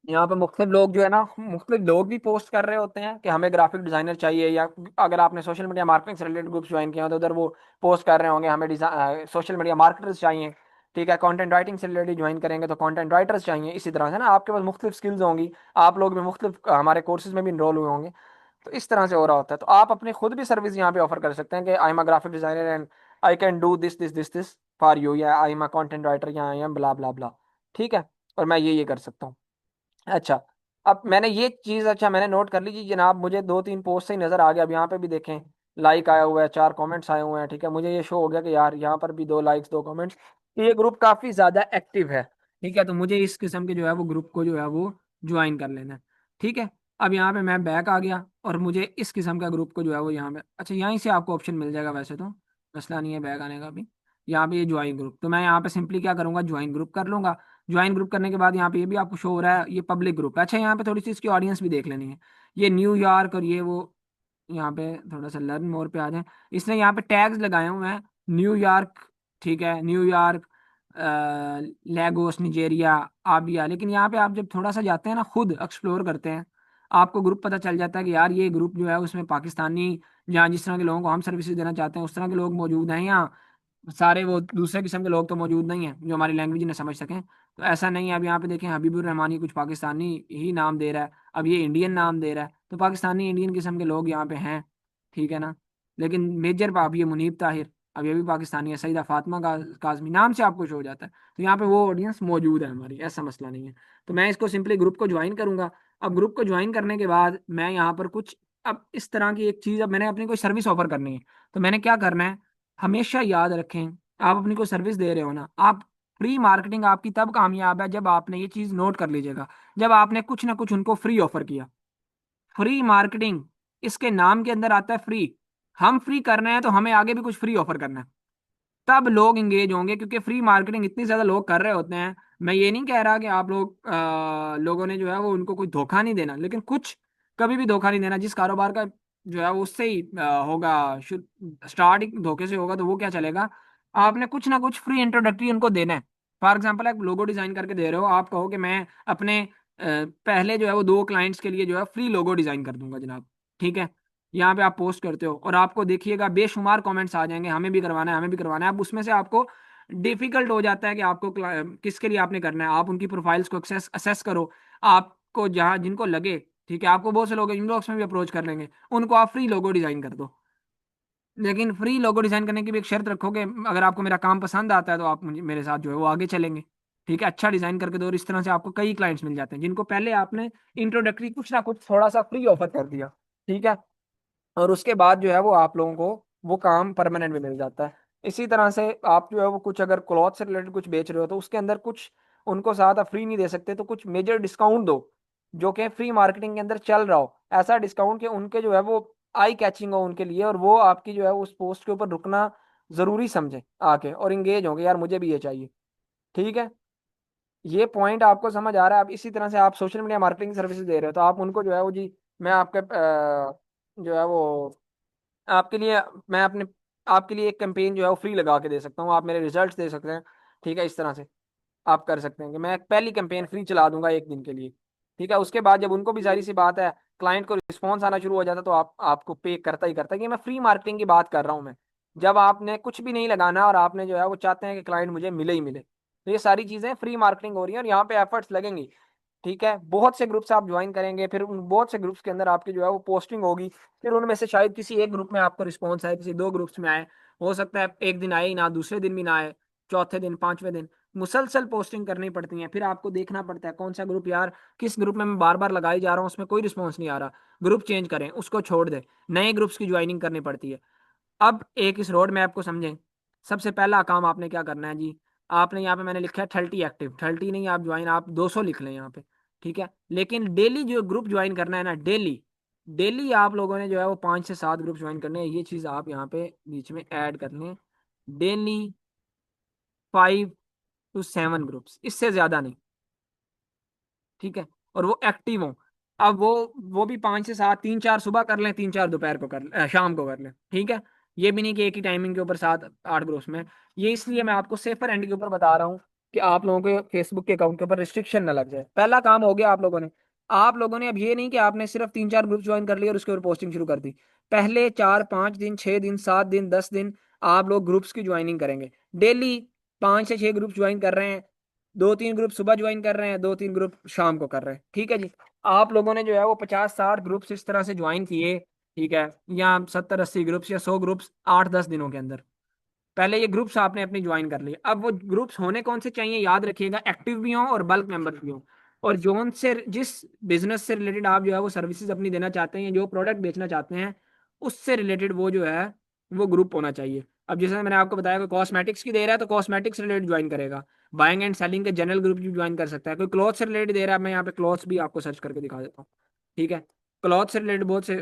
यहाँ पे मुख्तलिफ लोग जो है ना, मुख्तलिफ लोग भी पोस्ट कर रहे होते हैं कि हमें ग्राफिक डिजाइनर चाहिए, या अगर आपने सोशल मीडिया मार्केटिंग से रिलेटेड ग्रुप्स ज्वाइन किए हो तो उधर वो पोस्ट कर रहे होंगे हमें सोशल मीडिया मार्केटर्स चाहिए, ठीक है। कंटेंट राइटिंग से रिलेटेड ज्वाइन करेंगे तो कंटेंट राइटर्स चाहिए। इसी तरह से ना आपके पास मुख्तलिफ स्किल्स होंगी, आप लोग भी मुख्तलिफ हमारे कोर्सेज में भी इनरोल हुए होंगे, तो इस तरह से हो रहा होता है। तो आप अपनी खुद भी सर्विस यहाँ पे ऑफर कर सकते हैं कि I am a graphic designer and I can do this this this this for you, या I am a content writer, या आई एम ब्ला ब्ला ब्ला, ठीक है, और मैं ये कर सकता हूँ। अच्छा, अब मैंने ये चीज, अच्छा मैंने नोट कर ली जी जनाब, मुझे 2-3 पोस्ट से ही नजर आ गया। अब यहाँ पे भी देखें, लाइक आया हुआ है, 4 कमेंट्स आए हुए हैं, ठीक है। मुझे ये शो हो गया कि यार यहाँ पर भी 2 लाइक्स 2 कमेंट्स, ये ग्रुप काफी ज्यादा एक्टिव है, ठीक है। तो मुझे इस किस्म के जो है वो ग्रुप को जो है वो ज्वाइन कर लेना है, ठीक है। अब यहाँ पे मैं बैक आ गया और मुझे इस किस्म का ग्रुप को जो है वो यहाँ पे, अच्छा यहीं से आपको ऑप्शन मिल जाएगा, वैसे तो मसला नहीं है बैक आने का भी। यहाँ पे ये ज्वाइन ग्रुप, तो मैं यहाँ पे सिंपली क्या करूंगा, ज्वाइन ग्रुप कर लूंगा। ज्वाइन ग्रुप करने के बाद यहाँ पे ये भी आपको शो हो रहा है, ये पब्लिक ग्रुप है। अच्छा, यहाँ पे थोड़ी सी इसकी ऑडियंस भी देख लेनी है, ये न्यूयॉर्क और ये वो, यहाँ पे थोड़ा सा लर्न मोर पे आ जाए। इसने यहाँ पे टैग्स लगाए हुए हैं, न्यूयॉर्क, ठीक है, न्यूयॉर्क, लेगोस निजेरिया, आबिया। लेकिन यहाँ पे आप जब थोड़ा सा जाते हैं ना, खुद एक्सप्लोर करते हैं, आपको ग्रुप पता चल जाता है कि यार ये ग्रुप जो है उसमें पाकिस्तानी, जहाँ जिस तरह के लोगों को हम सर्विसेज देना चाहते हैं उस तरह के लोग मौजूद हैं, यहाँ सारे वो दूसरे किस्म के लोग तो मौजूद नहीं हैं जो हमारी लैंग्वेज न समझ सकें। तो ऐसा नहीं है। अब यहाँ पे देखें, हबीबुर रहमानी कुछ पाकिस्तानी ही नाम दे रहा है, अब ये इंडियन नाम दे रहा है, तो पाकिस्तानी इंडियन किस्म के लोग यहाँ पे हैं, ठीक है ना। लेकिन मेजर अब ये मुनीब ताहिर, अब ये भी पाकिस्तानी है, सईदा फातिमा काजमी नाम से आपको शो हो जाता है, तो यहाँ पे वो ऑडियंस मौजूद है हमारी, ऐसा मसला नहीं है। तो मैं इसको सिंपली ग्रुप को ज्वाइन करूंगा। अब ग्रुप को ज्वाइन करने के बाद मैं यहाँ पर कुछ, अब इस तरह की एक चीज़, अब मैंने अपनी कोई सर्विस ऑफर करनी है, तो मैंने क्या करना है, हमेशा याद रखें, आप अपनी को सर्विस दे रहे हो ना, आप फ्री मार्केटिंग आपकी तब कामयाब है जब आपने, ये चीज नोट कर लीजिएगा, जब आपने कुछ ना कुछ उनको फ्री ऑफर किया। फ्री मार्केटिंग, इसके नाम के अंदर आता है फ्री, हम फ्री कर रहे हैं तो हमें आगे भी कुछ फ्री ऑफर करना है, तब लोग इंगेज होंगे, क्योंकि फ्री मार्केटिंग इतनी ज्यादा लोग कर रहे होते हैं। मैं ये नहीं कह रहा कि आप लोग लोगों ने जो है वो उनको कोई धोखा नहीं देना, लेकिन कुछ कभी भी धोखा नहीं देना। जिस कारोबार का जो है वो उससे ही होगा, स्टार्ट ही धोखे से होगा तो वो क्या चलेगा। आपने कुछ ना कुछ फ्री इंट्रोडक्टरी उनको देना है। फॉर एग्जाम्पल, आप लोगो डिजाइन करके दे रहे हो, आप कहो कि मैं अपने पहले जो है वो 2 क्लाइंट्स के लिए जो है फ्री लोगो डिजाइन कर दूंगा जनाब, ठीक है। यहाँ पे आप पोस्ट करते हो और आपको देखिएगा बेशुमार कमेंट्स आ जाएंगे, हमें भी करवाना है, हमें भी करवाना है। अब उसमें से आपको डिफिकल्ट हो जाता है कि आपको किसके लिए आपने करना है। आप उनकी प्रोफाइल्स को असेस करो, आपको जहाँ जिनको लगे, ठीक है, आपको बहुत से लोग इनबॉक्स में भी अप्रोच कर लेंगे, उनको आप फ्री लोगो डिजाइन कर दो। लेकिन फ्री लोगो डिजाइन करने की भी एक शर्त रखोगे, अगर आपको मेरा काम पसंद आता है तो आप मुझे मेरे साथ जो है वो आगे चलेंगे, ठीक है। अच्छा डिजाइन करके दो, और इस तरह से आपको कई क्लाइंट्स मिल जाते हैं जिनको पहले आपने इंट्रोडक्टरी कुछ ना कुछ थोड़ा सा फ्री ऑफर कर दिया, ठीक है, और उसके बाद जो है वो आप लोगों को वो काम परमानेंट भी मिल जाता है। इसी तरह से आप जो है वो कुछ अगर क्लॉथ से रिलेटेड कुछ बेच रहे हो तो उसके अंदर कुछ उनको साथ आप फ्री नहीं दे सकते, तो कुछ मेजर डिस्काउंट दो जो कि फ्री मार्केटिंग के अंदर चल रहा हो। ऐसा डिस्काउंट कि उनके जो है वो आई कैचिंग हो उनके लिए, और वो आपकी जो है उस पोस्ट के ऊपर रुकना जरूरी समझे आके, और इंगेज होंगे, यार मुझे भी ये चाहिए, ठीक है। ये पॉइंट आपको समझ आ रहा है। अब इसी तरह से आप सोशल मीडिया मार्केटिंग सर्विसेज दे रहे हो, तो आप उनको जो है वो जी, मैं आपके जो है वो आपके लिए, मैं अपने आपके लिए एक कैंपेन जो है वो फ्री लगा के दे सकता हूँ, आप मेरे रिजल्ट्स दे सकते हैं। ठीक है, इस तरह से आप कर सकते हैं कि मैं एक पहली कैंपेन फ्री चला दूंगा एक दिन के लिए। ठीक है, उसके बाद जब उनको भी जाहिर सी बात है क्लाइंट को रिस्पॉन्स आना शुरू हो जाता है, तो आपको पे करता ही करता है। कि मैं फ्री मार्केटिंग की बात कर रहा हूँ मैं, जब आपने कुछ भी नहीं लगाना और आपने जो है वो चाहते हैं कि क्लाइंट मुझे मिले ही मिले, तो ये सारी चीजें फ्री मार्केटिंग हो रही है और यहाँ पे एफर्ट्स लगेंगी। ठीक है, बहुत से ग्रुप्स आप ज्वाइन करेंगे, फिर उन बहुत से ग्रुप्स के अंदर आपकी जो है वो पोस्टिंग होगी, फिर उनमें से शायद किसी एक ग्रुप में आपको रिस्पॉन्स आए, किसी दो ग्रुप्स में आए, हो सकता है एक दिन आए ही ना, दूसरे दिन भी ना आए, चौथे दिन, पांचवें दिन, मुसलसल पोस्टिंग करनी पड़ती है। फिर आपको देखना पड़ता है कौन सा ग्रुप यार, किस ग्रुप में मैं बार बार लगाई जा रहा हूँ उसमें कोई रिस्पॉन्स नहीं आ रहा, ग्रुप चेंज करें, उसको छोड़ दें, नए ग्रुप्स की ज्वाइनिंग करनी पड़ती है। अब एक इस रोड मैप को समझें। सबसे पहला काम आपने क्या करना है जी, आपने यहाँ पे मैंने लिखा है 30 एक्टिव, 30 नहीं आप ज्वाइन, आप 200 लिख लें यहाँ पे। ठीक है, लेकिन डेली जो ग्रुप ज्वाइन करना है ना, डेली, डेली आप लोगों ने जो है वो 5 से 7 ग्रुप ज्वाइन करने हैं। ये चीज़ आप यहाँ पे बीच में ऐड कर लें, डेली 5 to 7 ग्रुप्स, इससे ज़्यादा नहीं। ठीक है, और वो एक्टिव हो। अब वो भी 5 से 7, 3-4 सुबह कर लें, 3-4 दोपहर को कर शाम को कर लें। ठीक है, ये भी नहीं कि एक ही टाइमिंग के ऊपर 7-8 ग्रुप्स में। ये इसलिए मैं आपको सेफर एंड के ऊपर बता रहा हूँ कि आप लोगों के फेसबुक के अकाउंट के ऊपर रिस्ट्रिक्शन ना लग जाए। पहला काम हो गया आप लोगों ने अब ये नहीं कि आपने सिर्फ 3-4 ग्रुप ज्वाइन कर लिए और उसके ऊपर पोस्टिंग शुरू कर दी। पहले 4-5 दिन, 6 दिन, 7 दिन, 10 दिन आप लोग ग्रुप्स की ज्वाइनिंग करेंगे। डेली 5 से 6 ग्रुप ज्वाइन कर रहे हैं, 2-3 ग्रुप सुबह ज्वाइन कर रहे हैं, 2-3 ग्रुप शाम को कर रहे हैं। ठीक है जी, आप लोगों ने जो है वो 50-60 ग्रुप्स इस तरह से ज्वाइन किए। ठीक है, या 70-80 ग्रुप्स या 100 ग्रुप्स 8-10 दिनों के अंदर। पहले ये ग्रुप्स आपने अपनी ज्वाइन कर लिए। अब वो ग्रुप्स होने कौन से चाहिए, याद रखिएगा, एक्टिव भी हों और बल्क मेंबर्स भी हों। और जोन से जिस बिजनेस से रिलेटेड आप जो है वो सर्विसेज अपनी देना चाहते हैं, या जो प्रोडक्ट बेचना चाहते हैं, उससे रिलेटेड वो जो है वो ग्रुप होना चाहिए। अब जैसे मैंने आपको बताया, कोई कॉस्मेटिक्स की दे रहा है तो कॉस्मेटिक्स से रिलेटेड ज्वाइन करेगा। बाइंग एंड सेलिंग के जनरल ग्रुप भी ज्वाइन कर सकता है। कोई क्लॉथ से रिलेटेड दे रहा है, मैं यहाँ पे क्लॉथ्स भी आपको सर्च करके दिखा देता हूँ। ठीक है, क्लॉथ से रिलेटेड बहुत से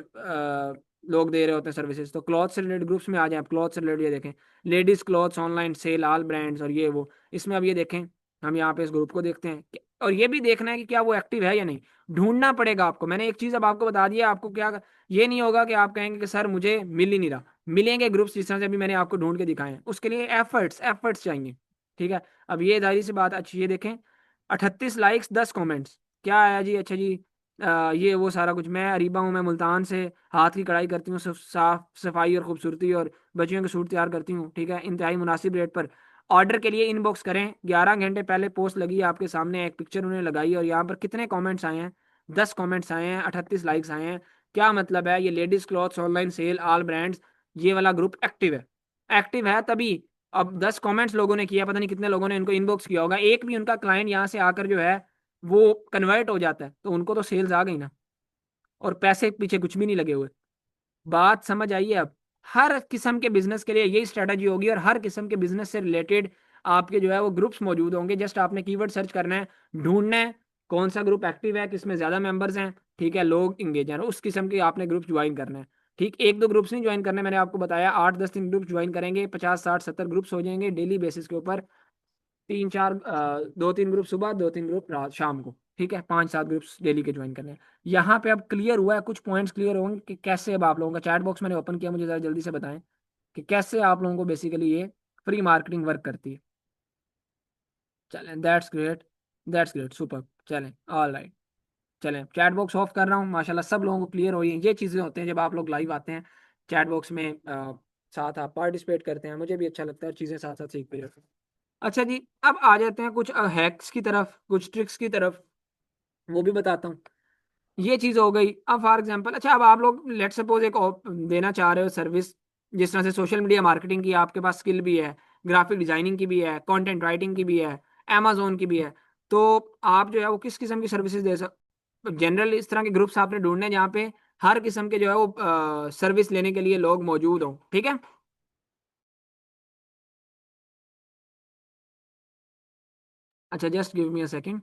लोग दे रहे होते हैं सर्विसेज, तो क्लॉथ से रिलेटेड ग्रुप्स में आ जाए आप। क्लॉथ से रिलेटेड ये देखें, ladies clothes online sale all brands और ये वो, इसमें अब ये देखें, हम यहाँ पे इस ग्रुप को देखते हैं और ये भी देखना है कि क्या वो एक्टिव है या नहीं। ढूंढना पड़ेगा आपको। मैंने एक चीज अब आपको बता दिया, आपको क्या, ये नहीं होगा कि आप कहेंगे कि सर मुझे मिल ही नहीं रहा। मिलेंगे ग्रुप्स जिस तरह से अभी मैंने आपको ढूंढ के दिखाए हैं, उसके लिए एफर्ट्स एफर्ट्स चाहिए। ठीक है, अब ये जाहिर सी बात अच्छी, ये देखें, 38 लाइक्स, 10 कमेंट्स, क्या आया जी, अच्छा जी, ये वो सारा कुछ, मैं अरीबा हूँ, मैं मुल्तान से हाथ की कढ़ाई करती हूँ, साफ सफाई और खूबसूरती और बच्चियों के सूट तैयार करती हूँ। ठीक है, इंतहाई मुनासिब रेट पर, ऑर्डर के लिए इनबॉक्स करें। 11 घंटे पहले पोस्ट लगी है आपके सामने, एक पिक्चर उन्होंने लगाई और यहाँ पर कितने कमेंट्स आए हैं, 10 कमेंट्स आए हैं, 38 लाइक्स आए हैं। क्या मतलब है, ये ladies clothes online sale all brands, ये वाला ग्रुप एक्टिव है। एक्टिव है तभी। अब 10 कमेंट्स लोगों ने किया, पता नहीं कितने लोगों ने इनको इनबॉक्स किया होगा, एक भी उनका क्लाइंट यहाँ से आकर जो है वो कन्वर्ट हो जाता है, तो उनको तो सेल्स आ गई ना, और पैसे पीछे कुछ भी नहीं लगे हुए। बात समझ आइए अब। हर किस्म के बिजनेस के लिए यही स्ट्रेटजी होगी और हर किस्म के बिजनेस से रिलेटेड आपके जो है वो ग्रुप्स मौजूद होंगे। जस्ट आपने कीवर्ड सर्च करना है, ढूंढना है कौन सा ग्रुप एक्टिव है, किसमें ज्यादा मेंबर्स हैं, ठीक है, लोग इंगेज हैं, उस किस्म के आपने ग्रुप ज्वाइन करना है। ठीक, एक दो ग्रुप्स नहीं ज्वाइन करने, मैंने आपको बताया 8-10 दिन ग्रुप ज्वाइन करेंगे, 50-60-70 ग्रुप्स हो जाएंगे डेली बेसिस के ऊपर। 2-3 ग्रुप सुबह, 2-3 ग्रुप रात शाम को। ठीक है, 5-7 ग्रुप्स डेली के ज्वाइन करने हैं। यहाँ पे अब क्लियर हुआ है, कुछ पॉइंट्स क्लियर होंगे कि कैसे अब आप लोगों का चैट बॉक्स मैंने ओपन किया, मुझे जरा जल्दी से बताएं कि कैसे आप लोगों को बेसिकली ये फ्री मार्केटिंग वर्क करती है। चलें, दैट्स ग्रेट सुपर। चलें, ऑल राइट। चलें, चैट बॉक्स ऑफ कर रहा हूँ, माशाल्लाह सब लोगों को क्लियर हो रही है। ये चीज़ें होते हैं जब आप लोग लाइव आते हैं चैट बॉक्स में, साथ आप पार्टिसिपेट करते हैं, मुझे भी अच्छा लगता है, चीज़ें साथ साथ सीखते रहते हैं। अच्छा जी, अब आ जाते हैं कुछ हैक्स की तरफ, कुछ ट्रिक्स की तरफ, वो भी बताता हूँ। ये चीज़ हो गई। अब फॉर एग्जांपल, अच्छा अब आप लोग लेट सपोज एक देना चाह रहे हो सर्विस, जिस तरह से सोशल मीडिया मार्केटिंग की आपके पास स्किल भी है, ग्राफिक डिजाइनिंग की भी है, कंटेंट राइटिंग की भी है, amazon की भी है, तो आप जो है वो किस किस्म की सर्विसेज दे सक जनरल इस तरह के ग्रुप्स आपने ढूंढने हैं जहाँ पे हर किस्म के जो है वो सर्विस लेने के लिए लोग मौजूद हों। ठीक है, अच्छा just give me a second.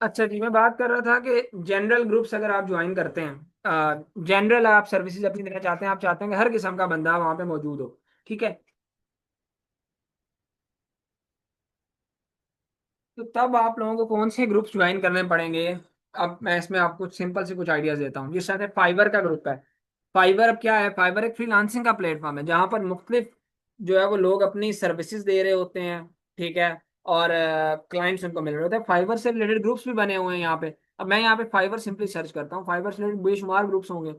अच्छा जी, मैं बात कर रहा था कि जनरल ग्रुप्स अगर आप ज्वाइन करते हैं, जनरल आप सर्विसेज अपनी देना चाहते हैं, आप चाहते हैं कि हर किस्म का बंदा वहां पे मौजूद हो, ठीक है। तो तब आप लोगों को कौन से ग्रुप्स ज्वाइन करने पड़ेंगे। अब मैं इसमें आपको सिंपल से कुछ आइडियाज देता हूँ। जिस तरह से फाइवर का ग्रुप है। फाइवर अब क्या है, फाइवर एक फ्रीलांसिंग का प्लेटफॉर्म है जहां पर मुख्तलिफ जो है वो लोग अपनी सर्विसेज दे रहे होते हैं, ठीक है। और क्लाइंट्स उनको मिल रहे होते हैं। फाइवर से रिलेटेड ग्रुप्स भी बने हुए हैं यहाँ पे। अब मैं यहाँ पे फाइवर सिंपली सर्च करता हूँ, फाइवर से रिलेटेड बेशुमार ग्रुप्स होंगे,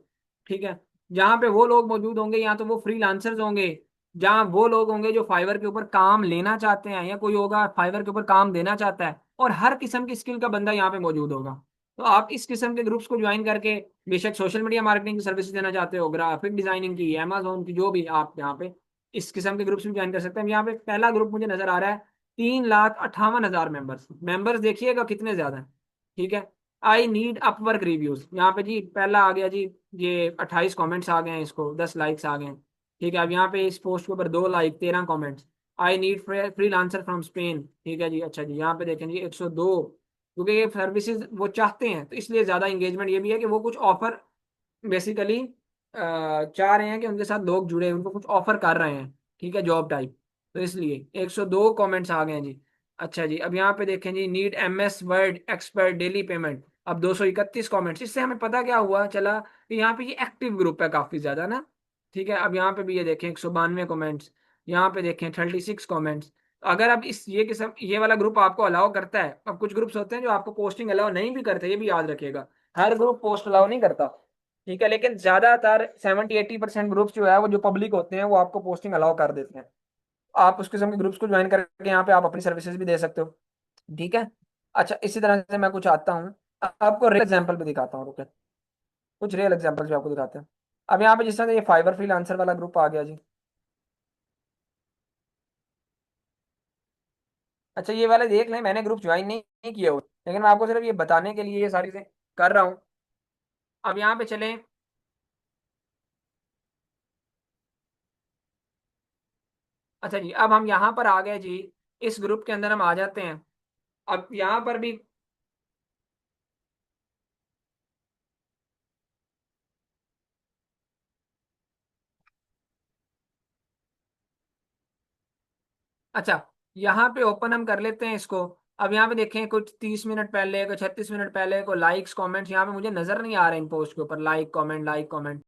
ठीक है। जहाँ पे वो लोग मौजूद होंगे, या तो वो फ्रीलांसर्स होंगे, जहाँ वो लोग होंगे जो फाइवर के ऊपर काम लेना चाहते हैं, या कोई होगा फाइवर के ऊपर काम देना चाहता है, और हर किस्म की स्किल का बंदा यहाँ पे मौजूद होगा। तो आप इस किस्म के ग्रुप्स को ज्वाइन करके बेशक सोशल मीडिया मार्केटिंग की सर्विस देना चाहते हो, ग्राफिक डिजाइनिंग की, अमेजोन की, जो भी, आप यहाँ पे इस किस्म के ग्रुप्स में ज्वाइन कर सकते हैं। यहाँ पे पहला ग्रुप मुझे नजर आ रहा है 3,58,000 मेंबर्स। मेंबर्स देखिएगा कितने ज्यादा हैं, ठीक है। आई नीड अपवर्क रिव्यूज, यहाँ पे जी पहला आ गया जी। ये 28 कमेंट्स आ गए हैं, इसको 10 लाइक्स आ गए हैं, ठीक है। अब यहाँ पे इस पोस्ट के ऊपर 2 like 13 comments. I need freelancer from Spain, ठीक है जी। अच्छा जी, यहाँ पे देखें जी 102, क्योंकि ये सर्विसेज वो चाहते हैं, तो इसलिए ज्यादा इंगेजमेंट। ये भी है कि वो कुछ ऑफर बेसिकली चाह रहे हैं कि उनके साथ लोग जुड़े, उनको कुछ ऑफर कर रहे हैं, ठीक है, जॉब टाइप। तो इसलिए 102 कमेंट्स आ गए हैं जी। अच्छा जी, अब यहाँ पे देखें जी, need MS word expert daily payment. अब 231 कमेंट्स। इससे हमें पता क्या हुआ चला कि यहाँ पे ये एक्टिव ग्रुप है काफी ज्यादा ना, ठीक है। अब यहाँ पे भी ये देखें 192 कमेंट्स। यहाँ पे देखें 36 कमेंट्स। अगर अब इस ये किस्म ये वाला ग्रुप आपको अलाउ करता है। अब कुछ ग्रुप्स होते हैं जो आपको पोस्टिंग अलाउ नहीं भी करते, ये भी याद रखिएगा। हर ग्रुप पोस्ट अलाउ नहीं करता, ठीक है। लेकिन ज्यादातर 70-80% ग्रुप्स जो है वो जो पब्लिक होते हैं वो आपको पोस्टिंग अलाउ कर देते हैं। आप उस किस्म के ग्रुप्स को ज्वाइन करके यहाँ पे आप अपनी सर्विसेज भी दे सकते हो, ठीक है। अच्छा, इसी तरह से मैं कुछ आता हूँ, आपको रियल एग्जाम्पल भी दिखाता हूँ, रुके। कुछ रियल एग्जाम्पल भी आपको दिखाते हैं। अब यहाँ पे जिस तरह से ये फाइवर फ्रीलांसर वाला ग्रुप आ गया जी। अच्छा, ये वाले देख लें, मैंने ग्रुप ज्वाइन नहीं किया हुआ, लेकिन मैं आपको सिर्फ ये बताने के लिए ये सारी चीजें कर रहा हूँ। अब यहाँ पे चलें। अच्छा जी, अब हम यहाँ पर आ गए जी। इस ग्रुप के अंदर हम आ जाते हैं। अब यहाँ पर भी। अच्छा, यहाँ पे ओपन हम कर लेते हैं इसको। अब यहाँ पे देखें कुछ 30 मिनट पहले को, 36 मिनट पहले को लाइक्स कमेंट्स यहाँ पे मुझे नजर नहीं आ रहे इन पोस्ट के ऊपर, लाइक कमेंट,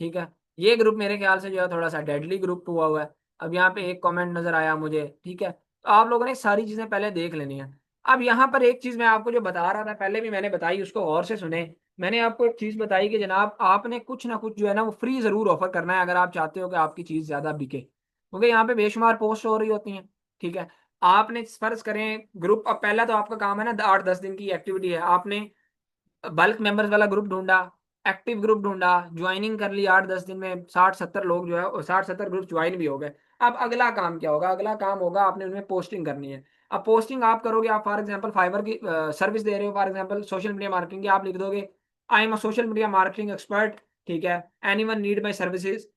ठीक है। ये ग्रुप मेरे ख्याल से जो है थोड़ा सा डेडली ग्रुप हुआ है। अब यहाँ पे एक कमेंट नजर आया मुझे, ठीक है। तो आप लोगों ने सारी चीजें पहले देख लेनी है। अब यहाँ पर एक चीज मैं आपको जो बता रहा था पहले भी मैंने बताई, उसको और से सुने। मैंने आपको एक चीज बताई कि जनाब आपने कुछ ना कुछ जो है ना वो फ्री जरूर ऑफर करना है, अगर आप चाहते हो कि आपकी चीज ज्यादा बिके, क्योंकि यहाँ पे बेशुमार पोस्ट हो रही होती हैं, ठीक है। आपने फर्ज करें ग्रुप, अब पहला तो आपका काम है ना 8-10 दिन की एक्टिविटी है, आपने बल्क मेंबर्स वाला ग्रुप ढूंढा, एक्टिव ग्रुप ढूंढा, ज्वाइनिंग कर ली 8-10 दिन में 60-70 लोग जो है 60-70 ग्रुप ज्वाइन भी हो गए। अब अगला काम क्या होगा, अगला काम होगा आपने उनमें पोस्टिंग करनी है। अब पोस्टिंग आप करोगे, आप फॉर एग्जांपल फाइवर की सर्विस दे रहे हो, for example social media marketing की, आप लिख दोगे आई am a social media marketing expert, ठीक है, एनीवन नीड माय सर्विसेज,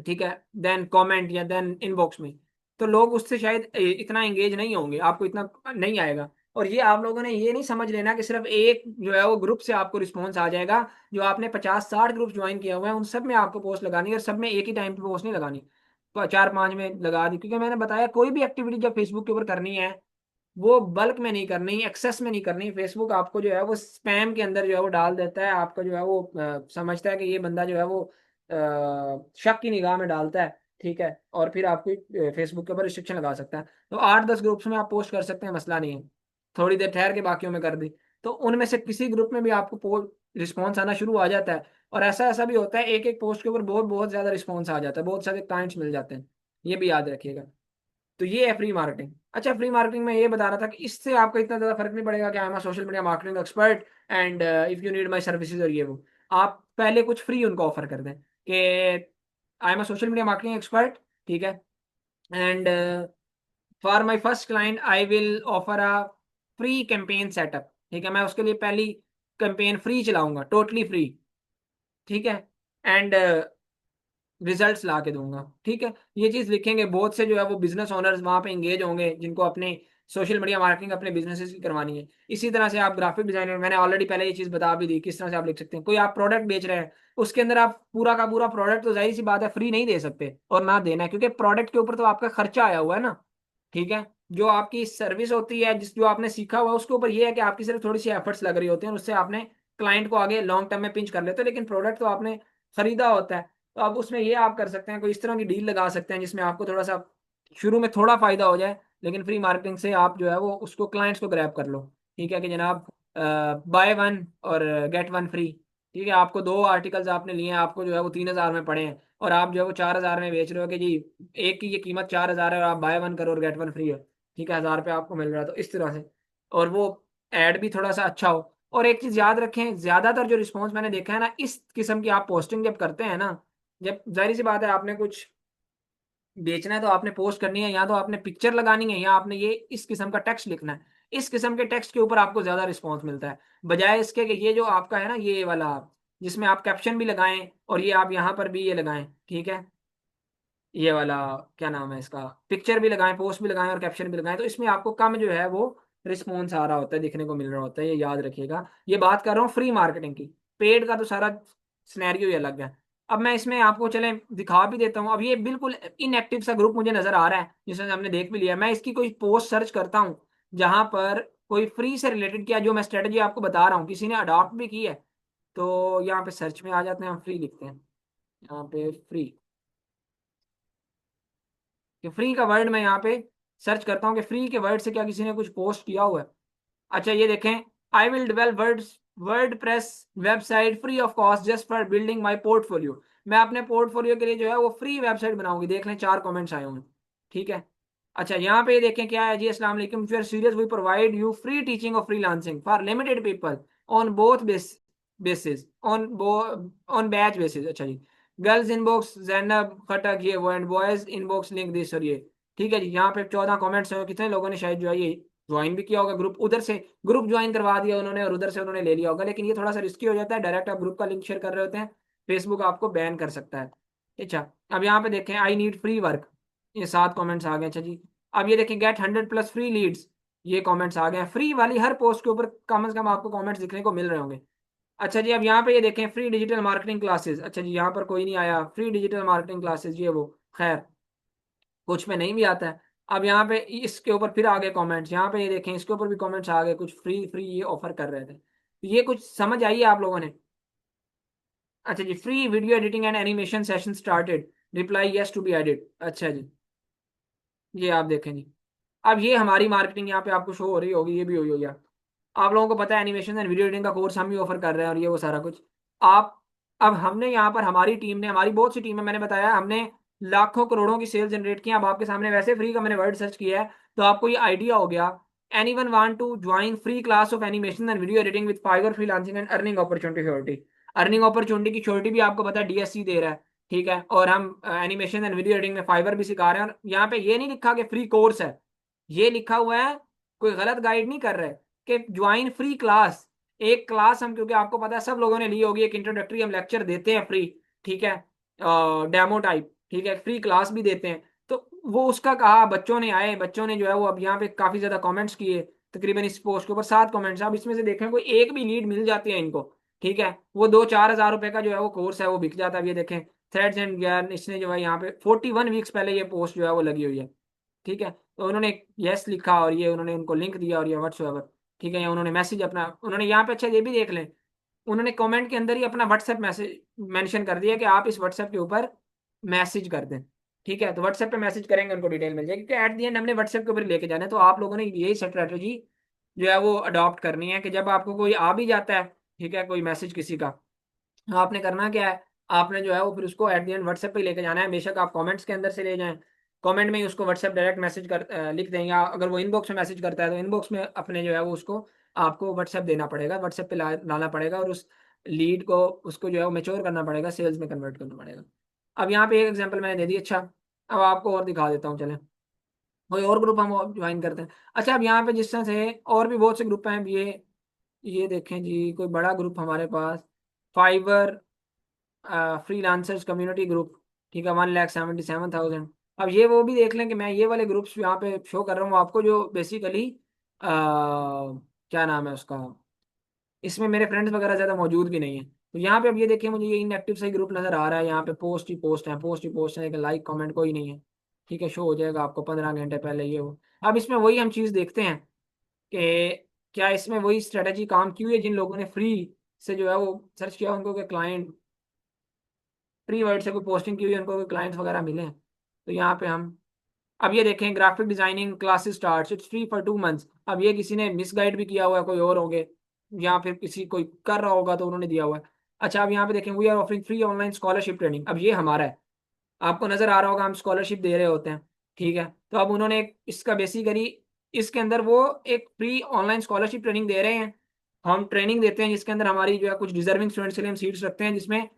ठीक है, देन कमेंट या देन इनबॉक्स में। तो लोग उससे शायद इतना एंगेज नहीं होंगे, आपको इतना नहीं आएगा। और ये आप लोगों ने ये नहीं समझ लेना कि सिर्फ एक जो है वो ग्रुप से आपको रिस्पॉन्स आ जाएगा। जो आपने 50-60 ग्रुप ज्वाइन किए हुए हैं उन सब में आपको पोस्ट लगानी है, और सब में एक ही टाइम पे पोस्ट नहीं लगानी, तो 4-5 में लगा दी। क्योंकि मैंने बताया कोई भी एक्टिविटी जब फेसबुक के ऊपर करनी है वो बल्क में नहीं करनी, एक्सेस में नहीं करनी। फेसबुक आपको जो है वो स्पैम के अंदर जो है वो डाल देता है, आपका जो है वो समझता है कि ये बंदा जो है वो शक की निगाह में डालता है, ठीक है। और फिर आपको फेसबुक के ऊपर रिस्ट्रिक्शन लगा सकता है। तो 8-10 ग्रुप्स में आप पोस्ट कर सकते हैं, मसला नहीं है। थोड़ी देर ठहर के बाकियों में कर दी, तो उनमें से किसी ग्रुप में भी आपको रिस्पॉन्स आना शुरू आ जाता है। और ऐसा ऐसा भी होता है एक एक पोस्ट के ऊपर बहुत बहुत ज्यादा रिस्पॉन्स आ जाता है, बहुत सारे क्लाइंट्स मिल जाते हैं। ये भी याद रखिएगा। तो ये है फ्री मार्केटिंग। अच्छा, फ्री मार्केटिंग में ये बता रहा था कि इससे आपको इतना ज्यादा फर्क नहीं पड़ेगा कि I M social media marketing expert and if you need my services और ये वो। आप पहले कुछ फ्री उनको ऑफर कर दें कि I M social media marketing expert, ठीक है, and for my first client I will offer a free campaign setup, ठीक है। मैं उसके लिए पहली कैंपेन फ्री चलाऊंगा, टोटली फ्री, ठीक है। एंड रिजल्ट्स ला के दूंगा। ठीक है, ये चीज लिखेंगे, बहुत से जो है वो बिजनेस ओनर्स वहां पे एंगेज होंगे जिनको अपने सोशल मीडिया मार्केटिंग अपने बिजनेसेस की करवानी है। इसी तरह से आप ग्राफिक डिजाइनर, मैंने ऑलरेडी पहले ये चीज बता भी दी किस तरह से आप लिख सकते हैं। कोई आप प्रोडक्ट बेच रहे हैं, उसके अंदर आप पूरा का पूरा प्रोडक्ट तो जाहिर सी बात है फ्री नहीं दे सकते और ना देना है, क्योंकि प्रोडक्ट के ऊपर तो आपका खर्चा आया हुआ है ना। ठीक है, जो आपकी सर्विस होती है, जिस जो आपने सीखा हुआ है उसके ऊपर ये है कि आपकी सिर्फ थोड़ी सी एफर्ट्स लग रही होती हैं और उससे आपने क्लाइंट को आगे लॉन्ग टर्म में पिंच कर लेते हो, लेकिन प्रोडक्ट तो आपने खरीदा होता है। तो अब उसमें ये आप कर सकते हैं, कोई इस तरह की डील लगा सकते हैं जिसमें आपको थोड़ा सा शुरू में थोड़ा फायदा हो जाए, लेकिन फ्री मार्केटिंग से आप जो है वो उसको क्लाइंट्स को ग्रैब कर लो। ठीक है कि जनाब, बाय वन और गेट वन फ्री। ठीक है, आपको 2 आर्टिकल्स आपने लिए हैं, आपको जो है वो 3,000 में पड़े हैं और आप जो है वो 4,000 में बेच रहे हो कि जी एक की ये कीमत 4,000 है और आप बाय वन करो और गेट वन फ्री है। ठीक है, 1,000 रुपये आपको मिल रहा है, तो इस तरह से। और वो एड भी थोड़ा सा अच्छा हो। और एक चीज याद रखें, ज्यादातर जो रिस्पॉन्स मैंने देखा है ना, इस किस्म की आप पोस्टिंग जब करते हैं ना, जब जाहिर सी बात है आपने कुछ बेचना है तो आपने पोस्ट करनी है, या तो आपने पिक्चर लगानी है या आपने ये इस किस्म का टेक्स्ट लिखना है। इस किस्म के टेक्स्ट के ऊपर आपको ज्यादा रिस्पॉन्स मिलता है, बजाय इसके कि ये जो आपका है ना ये वाला, जिसमें आप कैप्शन भी लगाएं और ये आप यहाँ पर भी ये लगाएं। ठीक है, ये वाला क्या नाम है इसका, पिक्चर भी लगाएं, पोस्ट भी लगाएं और कैप्शन भी लगाएं, तो इसमें आपको कम जो है वो रिस्पॉन्स आ रहा होता है, दिखने को मिल रहा होता है। ये याद रखिएगा, ये बात कर रहा हूँ फ्री मार्केटिंग की। पेड का तो सारा सिनेरियो ही अलग है। अब मैं इसमें आपको चले दिखा भी देता हूँ। अब ये बिल्कुल इनएक्टिव सा ग्रुप मुझे नजर आ रहा है जिसमें हमने देख भी लिया। मैं इसकी कोई पोस्ट सर्च करता हूँ जहां पर कोई फ्री से रिलेटेड किया, जो मैं स्ट्रेटजी आपको बता रहा हूँ किसी ने अडॉप्ट भी की है, तो यहाँ पे सर्च में आ जाते हैं, हम फ्री लिखते हैं यहाँ पे फ्री, कि फ्री का वर्ड मैं यहाँ पे सर्च करता हूँ कि फ्री के वर्ड से क्या किसी ने कुछ पोस्ट किया हुआ है। अच्छा ये देखें, I will develop word press website free of cost just for building my portfolio. मैं अपने पोर्टफोलियो के लिए जो है वो फ्री वेबसाइट बनाऊंगी। देख लें 4 कमेंट्स आए होंगे। ठीक है, अच्छा यहाँ पे ये देखें क्या है जी, अस्सलाम वालेकुम, if you are serious we provide you free teaching of freelancing for limited people on both basis on batch basis. अच्छा जी, गर्ल्स इनबॉक्स जैनब खटक ये वो, and boys inbox link this और ये। ठीक है जी, यहाँ पे 14 कमेंट्स हैं, कितने लोगों ने शायद जो है ये ज्वाइन भी किया होगा ग्रुप, उधर से ग्रुप ज्वाइन करवा दिया उन्होंने और उधर से उन्होंने ले लिया होगा। लेकिन ये थोड़ा सा रिस्की हो जाता है, डायरेक्ट आप ग्रुप का लिंक शेयर कर रहे होते हैं, फेसबुक आपको बैन कर सकता है। अच्छा, अब यहाँ पे देखें आई नीड फ्री वर्क, ये 7 कमेंट्स आ गए। अच्छा जी, अब ये देखें गेट 100+ फ्री लीड्स, ये कमेंट्स आ गए हैं। फ्री वाली हर पोस्ट के ऊपर कम से कम आपको कमेंट्स दिखने को मिल रहे होंगे। अच्छा जी, अब यहाँ पे ये देखें फ्री डिजिटल मार्केटिंग क्लासेस। अच्छा जी, यहाँ पर कोई नहीं आया, फ्री डिजिटल मार्केटिंग क्लासेस ये वो, खैर कुछ में नहीं भी आता है। अब यहाँ पे इसके ऊपर फिर आगे कमेंट्स, यहाँ पे ये देखें इसके ऊपर भी कमेंट्स आ गए, कुछ फ्री फ्री ये ऑफर कर रहे थे। ये कुछ समझ आई है आप लोगों ने? अच्छा जी, free video editing and animation session started, reply yes to be edit. अच्छा जी, ये आप देखें जी, अब ये हमारी मार्केटिंग यहाँ पे आपको शो हो रही होगी, ये भी हुई होगी। आप लोगों को पता है एनिमेशन एंड वीडियो एडिटिंग का कोर्स हम ही ऑफर कर रहे हैं और ये वो सारा कुछ। आप अब हमने यहाँ पर हमारी टीम ने, हमारी बहुत सी टीम है, मैंने बताया हमने लाखों करोड़ों की सेल जनरेट की। अब आपके सामने वैसे फ्री का मैंने वर्ड सर्च किया है तो आपको ये आइडिया हो गया। Anyone want to join free class of animation and video editing with Fiverr freelancing and earning opportunity surety. Earning opportunity की श्योरिटी भी आपको पता है डीएससी दे रहा है। ठीक है, और हम एनिमेशन एंड वीडियो एडिटिंग में फाइवर भी सिखा रहे हैं। और यहाँ पे ये नहीं लिखा कि फ्री कोर्स है, ये लिखा हुआ है, कोई गलत गाइड नहीं कर रहे कि ज्वाइन फ्री क्लास। एक क्लास हम, क्योंकि आपको पता है सब लोगों ने ली होगी, एक इंट्रोडक्टरी हम लेक्चर देते हैं फ्री। ठीक है, डेमो टाइप। ठीक है, फ्री क्लास भी देते हैं। तो वो उसका कहा, बच्चों ने आए, बच्चों ने जो है वो अब यहाँ पे काफी ज्यादा कमेंट्स किए। तकरीबन इस पोस्ट के ऊपर 7 कमेंट्स। अब इसमें से देखें कोई एक भी लीड मिल जाती है इनको, ठीक है, वो 2-4 हज़ार रुपए का जो है वो कोर्स है वो बिक जाता है। ये देखें थ्रेड्स एंड ज्ञान, इसने जो है यहाँ पे 41 वीक्स पहले ये पोस्ट जो है वो लगी हुई है। ठीक है, तो उन्होंने यस लिखा और ये उन्होंने उनको लिंक दिया और ये व्हाट्सएवर। ठीक है, या उन्होंने मैसेज अपना, उन्होंने यहाँ पे अच्छा ये भी देख लें, उन्होंने कमेंट के अंदर ही अपना व्हाट्सएप मैसेज मेंशन कर दिया कि आप इस व्हाट्सएप के ऊपर मैसेज कर दें। ठीक है, तो व्हाट्सएप पे मैसेज करेंगे उनको डिटेल मिल जाएगी, क्योंकि एट दी एंड हमने व्हाट्सएप के ऊपर लेके जाना है। तो आप लोगों ने यही स्ट्रेटजी जो है वो अडॉप्ट करनी है कि जब आपको कोई आ भी जाता है, ठीक है, कोई मैसेज किसी का, तो आपने करना क्या है, आपने जो है वो फिर उसको एट द एंड व्हाट्सएप पे लेके जाना है। बेशक आप कमेंट्स के अंदर से ले जाएं, कमेंट में ही उसको व्हाट्सएप डायरेक्ट मैसेज कर लिख दें, या अगर वो इनबॉक्स में मैसेज करता है तो इनबॉक्स में अपने जो है वो उसको आपको व्हाट्सएप देना पड़ेगा, व्हाट्सएप पे लाना पड़ेगा और उस लीड को उसको जो है वो मेच्योर करना पड़ेगा, सेल्स में कन्वर्ट करना पड़ेगा। अब यहाँ पे एक एग्जाम्पल मैंने दे दी। अच्छा, अब आपको और दिखा देता हूँ, चलें कोई और ग्रुप हम ज्वाइन करते हैं। अच्छा, अब यहाँ पे जिस तरह से और भी बहुत से ग्रुप हैं, ये देखें जी, कोई बड़ा ग्रुप हमारे पास फाइवर फ्रीलांसर्स कम्युनिटी ग्रुप। ठीक है, 1,77,000। अब ये वो भी देख लें कि मैं ये वाले ग्रुप्स यहाँ पे शो कर रहा हूँ आपको, जो बेसिकली क्या नाम है उसका, इसमें मेरे फ्रेंड्स वगैरह ज़्यादा मौजूद भी नहीं है। तो यहाँ पे अब ये देखिए, मुझे ये इनएक्टिव सही ग्रुप नज़र आ रहा है, यहाँ पे पोस्ट ही पोस्ट है, पोस्ट ही पोस्ट है, लेकिन लाइक कमेंट कोई नहीं है। ठीक है, शो हो जाएगा आपको 15 घंटे पहले ये वो। अब इसमें वही हम चीज़ देखते हैं कि क्या इसमें वही स्ट्रेटजी काम की हुई है, जिन लोगों ने फ्री से जो है वो सर्च किया, उनको क्लाइंट, फ्री वर्ड से कोई पोस्टिंग की हुई है, उनको कोई क्लाइंट्स वगैरह मिले हैं। तो यहाँ पे हम अब ये देखें, graphic designing classes start, it's free for 2 months. अब ये किसी ने मिसगाइड भी किया हुआ है, कोई और होंगे, या फिर किसी कोई कर रहा होगा तो उन्होंने दिया हुआ है। अच्छा, अब यहाँ पे देखें, we are offering free online scholarship training. अब ये हमारा है, आपको नजर आ रहा होगा, हम स्कॉलरशिप दे रहे होते हैं। ठीक है, तो अब उन्होंने इसका बेसिकली, इसके अंदर वो एक फ्री ऑनलाइन स्कॉलरशिप ट्रेनिंग दे रहे हैं। हम ट्रेनिंग देते हैं जिसके अंदर हमारी जो है कुछ डिजर्विंग स्टूडेंट्स के लिए हम सीट्स रखते हैं, जिसमें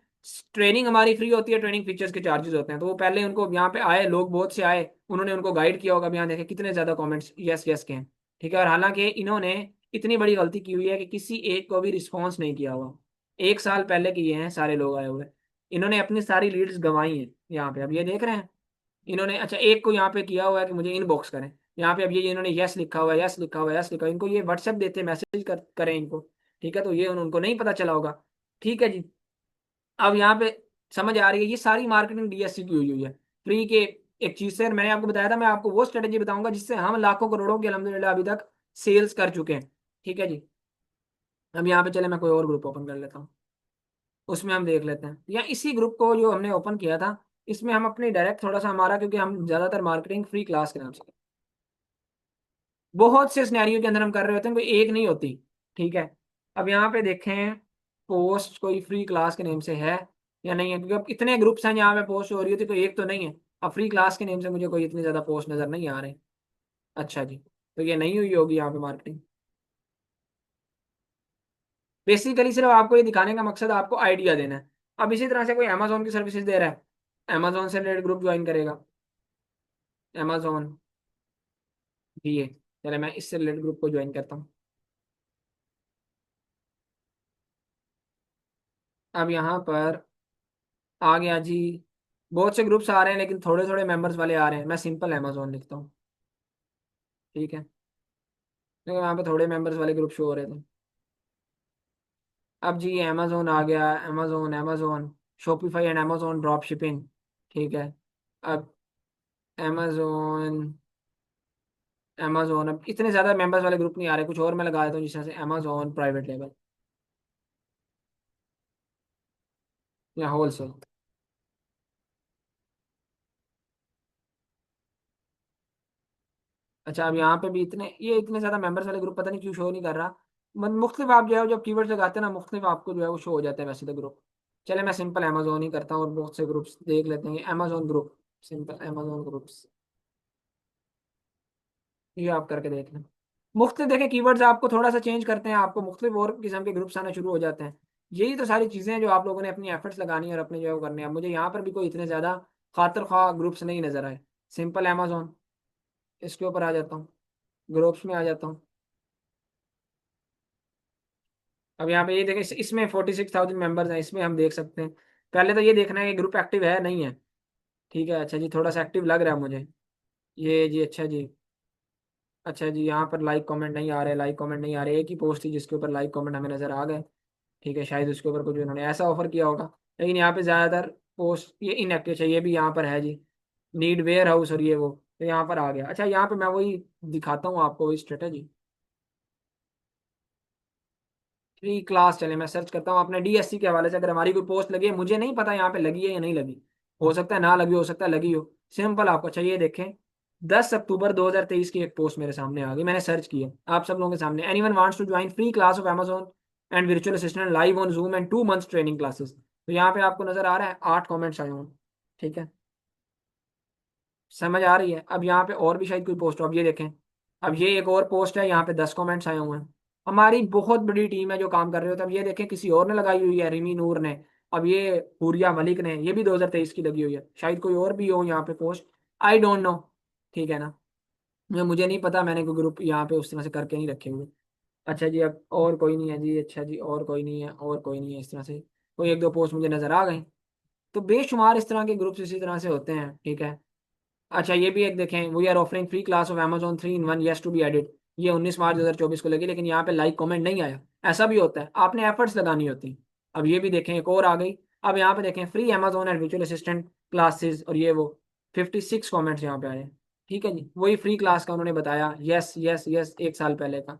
ट्रेनिंग हमारी फ्री होती है, ट्रेनिंग फीचर्स के चार्जेस होते हैं। तो वो पहले उनको यहाँ पे आए लोग, बहुत से आए, उन्होंने उनको गाइड किया होगा। अब यहाँ देखें कितने ज्यादा कमेंट्स यस यस के हैं। ठीक है, और हालांकि इन्होंने इतनी बड़ी गलती की हुई है कि किसी एक को भी रिस्पॉन्स नहीं किया हुआ। 1 साल पहले किए हैं सारे लोग आए हुए, इन्होंने अपनी सारी लीड्स गंवाई हैं यहाँ पे। अब ये देख रहे हैं इन्होंने, अच्छा एक को यहाँ पे किया हुआ है कि मुझे इनबॉक्स करें, यहाँ पे अब ये इन्होंने यस लिखा हुआ है, यस लिखा हुआ है, यस लिखा हुआ है, इनको ये व्हाट्सएप देते मैसेज करें इनको। ठीक है, तो ये उनको नहीं पता चला होगा। ठीक है जी, अब यहाँ पे समझ आ रही है, ये सारी मार्केटिंग डीएससी की हुई हुई है फ्री के। एक चीज से मैंने आपको बताया था, मैं आपको वो स्ट्रेटेजी बताऊंगा जिससे हम लाखों करोड़ों के अल्हम्दुलिल्लाह अभी तक सेल्स कर चुके हैं। ठीक है जी, अब यहाँ पे चले मैं कोई और ग्रुप ओपन कर लेता हूँ, उसमें हम देख लेते हैं, या इसी ग्रुप को जो हमने ओपन किया था, इसमें हम अपनी डायरेक्ट थोड़ा सा हमारा, क्योंकि हम ज्यादातर मार्केटिंग फ्री क्लास के नाम से बहुत से सिनेरियो के अंदर हम कर रहे होते हैं, कोई एक नहीं होती। ठीक है, अब यहाँ पे देखें पोस्ट कोई फ्री क्लास के नेम से है या नहीं है, क्योंकि अब इतने ग्रुप्स हैं जहाँ पे पोस्ट हो रही होती, कोई एक तो नहीं है। अब फ्री क्लास के नेम से मुझे कोई इतनी ज़्यादा पोस्ट नज़र नहीं आ रहे। अच्छा जी, तो ये नहीं हुई होगी यहाँ पे मार्केटिंग। बेसिकली सिर्फ आपको ये दिखाने का मकसद आपको आइडिया देना है। अब इसी तरह से कोई अमेजोन की सर्विसेज दे रहा है, अमेजोन से रिलेटेड ग्रुप ज्वाइन करेगा, अमेजोन भी है, चले मैं इससे रिलेटेड ग्रुप को ज्वाइन करता हूँ। अब यहाँ पर आ गया जी, बहुत से ग्रुप्स आ रहे हैं लेकिन थोड़े थोड़े मेंबर्स वाले आ रहे हैं, मैं सिंपल अमेजोन लिखता हूँ। ठीक है, क्योंकि वहाँ पे थोड़े मेंबर्स वाले ग्रुप शो हो रहे थे। अब जी अमेजोन आ गया, Amazon, Amazon Shopify and Amazon drop shipping. ठीक है, अब अमेजोन, अमेजोन, अब इतने ज़्यादा मेंबर्स वाले ग्रुप नहीं आ रहे, कुछ और मैं लगा देता हूँ जिस तरह से अमेजोन प्राइवेट लेवल या होलसेल। अच्छा, अब यहाँ पे भी इतने ज़्यादा मेंबर्स वाले ग्रुप पता नहीं क्यों शो नहीं कर रहा। मुख्तलिफ आप जो है जब कीवर्ड लगाते हैं ना, मुख्तलिफ आपको जो है वो शो हो जाता है वैसे तो ग्रुप। चले मैं सिंपल अमेजोन ही करता हूँ और बहुत से ग्रुप्स देख लेते हैं, Amazon group, simple Amazon groups, ये आप करके देख लें। मुख्तलिफ देखें कीवर्ड्स आपको थोड़ा सा चेंज करते हैं, आपको मुख्तलिफ और किस्म के ग्रुप्स आना शुरू हो जाते हैं। यही तो सारी चीज़ें हैं जो आप लोगों ने अपनी एफर्ट्स लगानी है और अपने जो है वो करने हैं। अब मुझे यहाँ पर भी कोई इतने ज़्यादा खातर खा ग्रुप्स नहीं नज़र आए। सिंपल अमेजोन, इसके ऊपर आ जाता हूँ, ग्रुप्स में आ जाता हूँ। अब यहाँ पे ये देखें, इसमें 46,000 मेंबर्स हैं, इसमें हम देख सकते हैं। पहले तो ये देखना है कि ग्रुप एक्टिव है नहीं है। ठीक है, अच्छा जी, थोड़ा सा एक्टिव लग रहा है मुझे ये जी। अच्छा जी, अच्छा जी, यहाँ पर लाइक कमेंट नहीं आ रहे, लाइक कमेंट नहीं आ रहे, एक ही पोस्ट थी जिसके ऊपर लाइक कमेंट हमें नज़र आ गए। ठीक है, शायद उसके ऊपर कुछ उन्होंने ऐसा ऑफर किया होगा। लेकिन यहाँ पे ज़्यादातर पोस्ट ये इनएक्टिव है, ये भी यहाँ पर है जी, नीड वेयर हाउस और ये वो, तो यहाँ पर आ गया। अच्छा, यहाँ पे मैं वही दिखाता हूँ आपको वही स्ट्रेटेजी, फ्री क्लास। चले मैं सर्च करता हूँ अपने डीएससी के हवाले से, अगर हमारी कोई पोस्ट लगी है, मुझे नहीं पता यहाँ पे लगी है या नहीं लगी, हो सकता है ना लगी, हो सकता है लगी हो। सिंपल आपको चाहिए, देखें 10 अक्टूबर 2023 की एक पोस्ट मेरे सामने आ गई, मैंने सर्च किया आप सब लोगों के सामने, anyone wants to join free class of Amazon and virtual assistant live on Zoom and 2 months training classes. तो यहाँ पे आपको नजर आ रहा है 8 कमेंट्स आए हुए हैं। ठीक है, समझ आ रही है। अब यहाँ पे और भी शायद कोई पोस्ट हो, अब ये देखें, अब ये एक और पोस्ट है, यहाँ पे 10 कमेंट्स आए हुए हैं। हमारी बहुत बड़ी टीम है जो काम कर रहे होते हैं। अब ये देखें, किसी और ने लगाई हुई है, रिमी नूर ने, अब ये हुरिया मलिक ने, ये भी 2023 की लगी हुई है, शायद कोई और भी हो यहाँ पे पोस्ट, आई डोंट नो। ठीक है ना, मुझे नहीं पता, मैंने कोई ग्रुप यहाँ पे उस तरह से करके नहीं रखे हुए। अच्छा जी, अब और कोई नहीं है जी, अच्छा जी और कोई नहीं है, और कोई नहीं है, इस तरह से कोई एक दो पोस्ट मुझे नजर आ गई। तो बेशुमार इस तरह के ग्रुप्स इसी तरह से होते हैं, ठीक है। अच्छा ये भी एक देखें, we are offering free class of Amazon 3 in 1 yes to be added, ये 19 मार्च 2024 को लगी, लेकिन यहाँ पे लाइक कमेंट नहीं आया। ऐसा भी होता है, आपने एफर्ट्स लगानी होती हैं। अब ये भी देखें, एक और आ गई। अब यहाँ पे देखें, free Amazon and virtual assistant classes, और ये वो 56 कॉमेंट्स यहाँ पे आए हैं। ठीक है जी, वही फ्री क्लास का उन्होंने बताया, यस यस यस, 1 साल पहले का।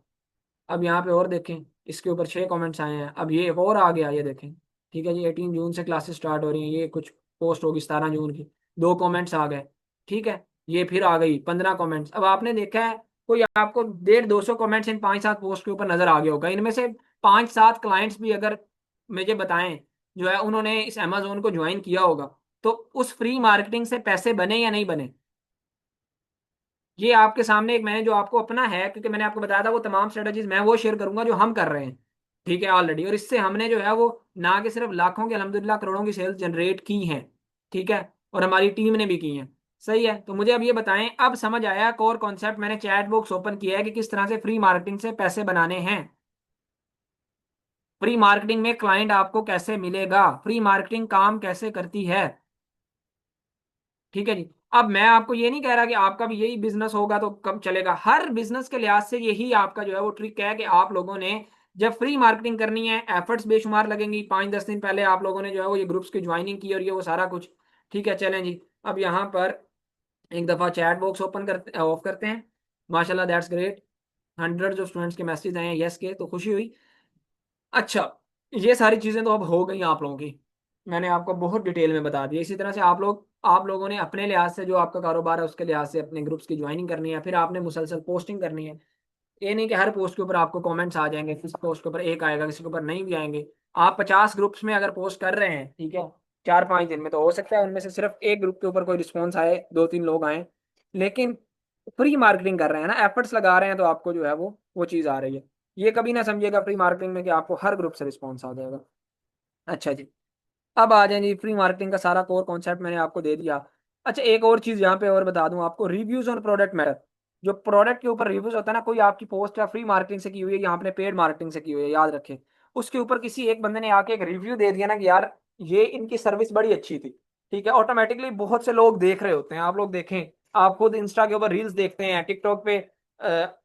अब यहाँ पे और देखें, इसके ऊपर 6 कमेंट्स आए हैं। अब ये एक और आ गया, ये देखें। ठीक है जी, 18 जून से क्लासेस स्टार्ट हो रही हैं, ये कुछ पोस्ट होगी 17 जून की, 2 कमेंट्स आ गए। ठीक है, ये फिर आ गई 15 कमेंट्स। अब आपने देखा है, कोई आपको 150-200 कमेंट्स इन 5-7 पोस्ट के ऊपर नजर आ गया होगा। इनमें से 5-7 क्लाइंट्स भी अगर मुझे बताएं जो है उन्होंने इस अमेजोन को ज्वाइन किया होगा, तो उस फ्री मार्केटिंग से पैसे बने या नहीं बने, ये आपके सामने एक मैंने जो आपको अपना है, क्योंकि मैंने आपको बताया था वो तमाम स्ट्रेटजीज मैं वो शेयर करूंगा जो हम कर रहे हैं। ठीक है ऑलरेडी, और इससे हमने जो है वो ना कि सिर्फ लाखों की, अल्हम्दुलिल्लाह करोड़ों की सेल्स जनरेट की हैं। ठीक है, और हमारी टीम ने भी की हैं। सही है, तो मुझे अब ये बताएं, अब समझ आया कोर कॉन्सेप्ट, मैंने चैट बॉक्स ओपन किया है कि किस तरह से फ्री मार्केटिंग से पैसे बनाने हैं। फ्री मार्केटिंग में क्लाइंट आपको कैसे मिलेगा, फ्री मार्केटिंग काम कैसे करती है। ठीक है जी। अब मैं आपको ये नहीं कह रहा कि आपका भी यही बिजनेस होगा तो कब चलेगा, हर बिजनेस के लिहाज से यही आपका जो है वो ट्रिक है कि आप लोगों ने जब फ्री मार्केटिंग करनी है, एफर्ट्स बेशुमार लगेंगी। 5-10 दिन पहले आप लोगों ने जो है वो ये ग्रुप्स की ज्वाइनिंग की और ये वो सारा कुछ। ठीक है, चलें जी। अब यहाँ पर एक दफ़ा चैट बॉक्स ओपन करते ऑफ करते हैं। माशाल्लाह, दैट्स ग्रेट, 100 स्टूडेंट्स के मैसेज आए हैं यस के, तो खुशी हुई। अच्छा, ये सारी चीज़ें तो अब हो गई आप लोगों की, मैंने आपको बहुत डिटेल में बता दिया। इसी तरह से आप लोगों ने अपने लिहाज से जो आपका कारोबार है उसके लिहाज से अपने ग्रुप्स की ज्वाइनिंग करनी है, फिर आपने मुसलसल पोस्टिंग करनी है। ये नहीं कि हर पोस्ट के ऊपर आपको कमेंट्स आ जाएंगे, किसी पोस्ट के ऊपर एक आएगा, किसी के ऊपर नहीं भी आएंगे। आप 50 ग्रुप्स में अगर पोस्ट कर रहे हैं, ठीक है, 4-5 दिन में, तो हो सकता है उनमें से सिर्फ एक ग्रुप के ऊपर कोई रिस्पॉन्स आए, 2-3 लोग आए। लेकिन फ्री मार्केटिंग कर रहे हैं ना, एफर्ट्स लगा रहे हैं, तो आपको जो है वो चीज़ आ रही है। ये कभी ना समझिएगा फ्री मार्केटिंग में कि आपको हर ग्रुप से रिस्पॉन्स आ जाएगा। अच्छा जी, अब आ जाए जी, फ्री मार्केटिंग का सारा कोर कॉन्सेप्ट मैंने आपको दे दिया। अच्छा, एक और चीज़ यहाँ पे और बता दूं आपको, रिव्यूज ऑन प्रोडक्ट मैटर। जो प्रोडक्ट के ऊपर रिव्यूज होता है ना, कोई आपकी पोस्ट या फ्री मार्केटिंग से की हुई है या आपने पेड मार्केटिंग से की हुई है, याद रखें, उसके ऊपर किसी एक बंदे ने आके एक रिव्यू दे दिया ना कि यार ये इनकी सर्विस बड़ी अच्छी थी, ठीक है, ऑटोमेटिकली बहुत से लोग देख रहे होते हैं। आप लोग देखें, आप खुद इंस्टा के ऊपर रील्स देखते हैं, टिकटॉक पे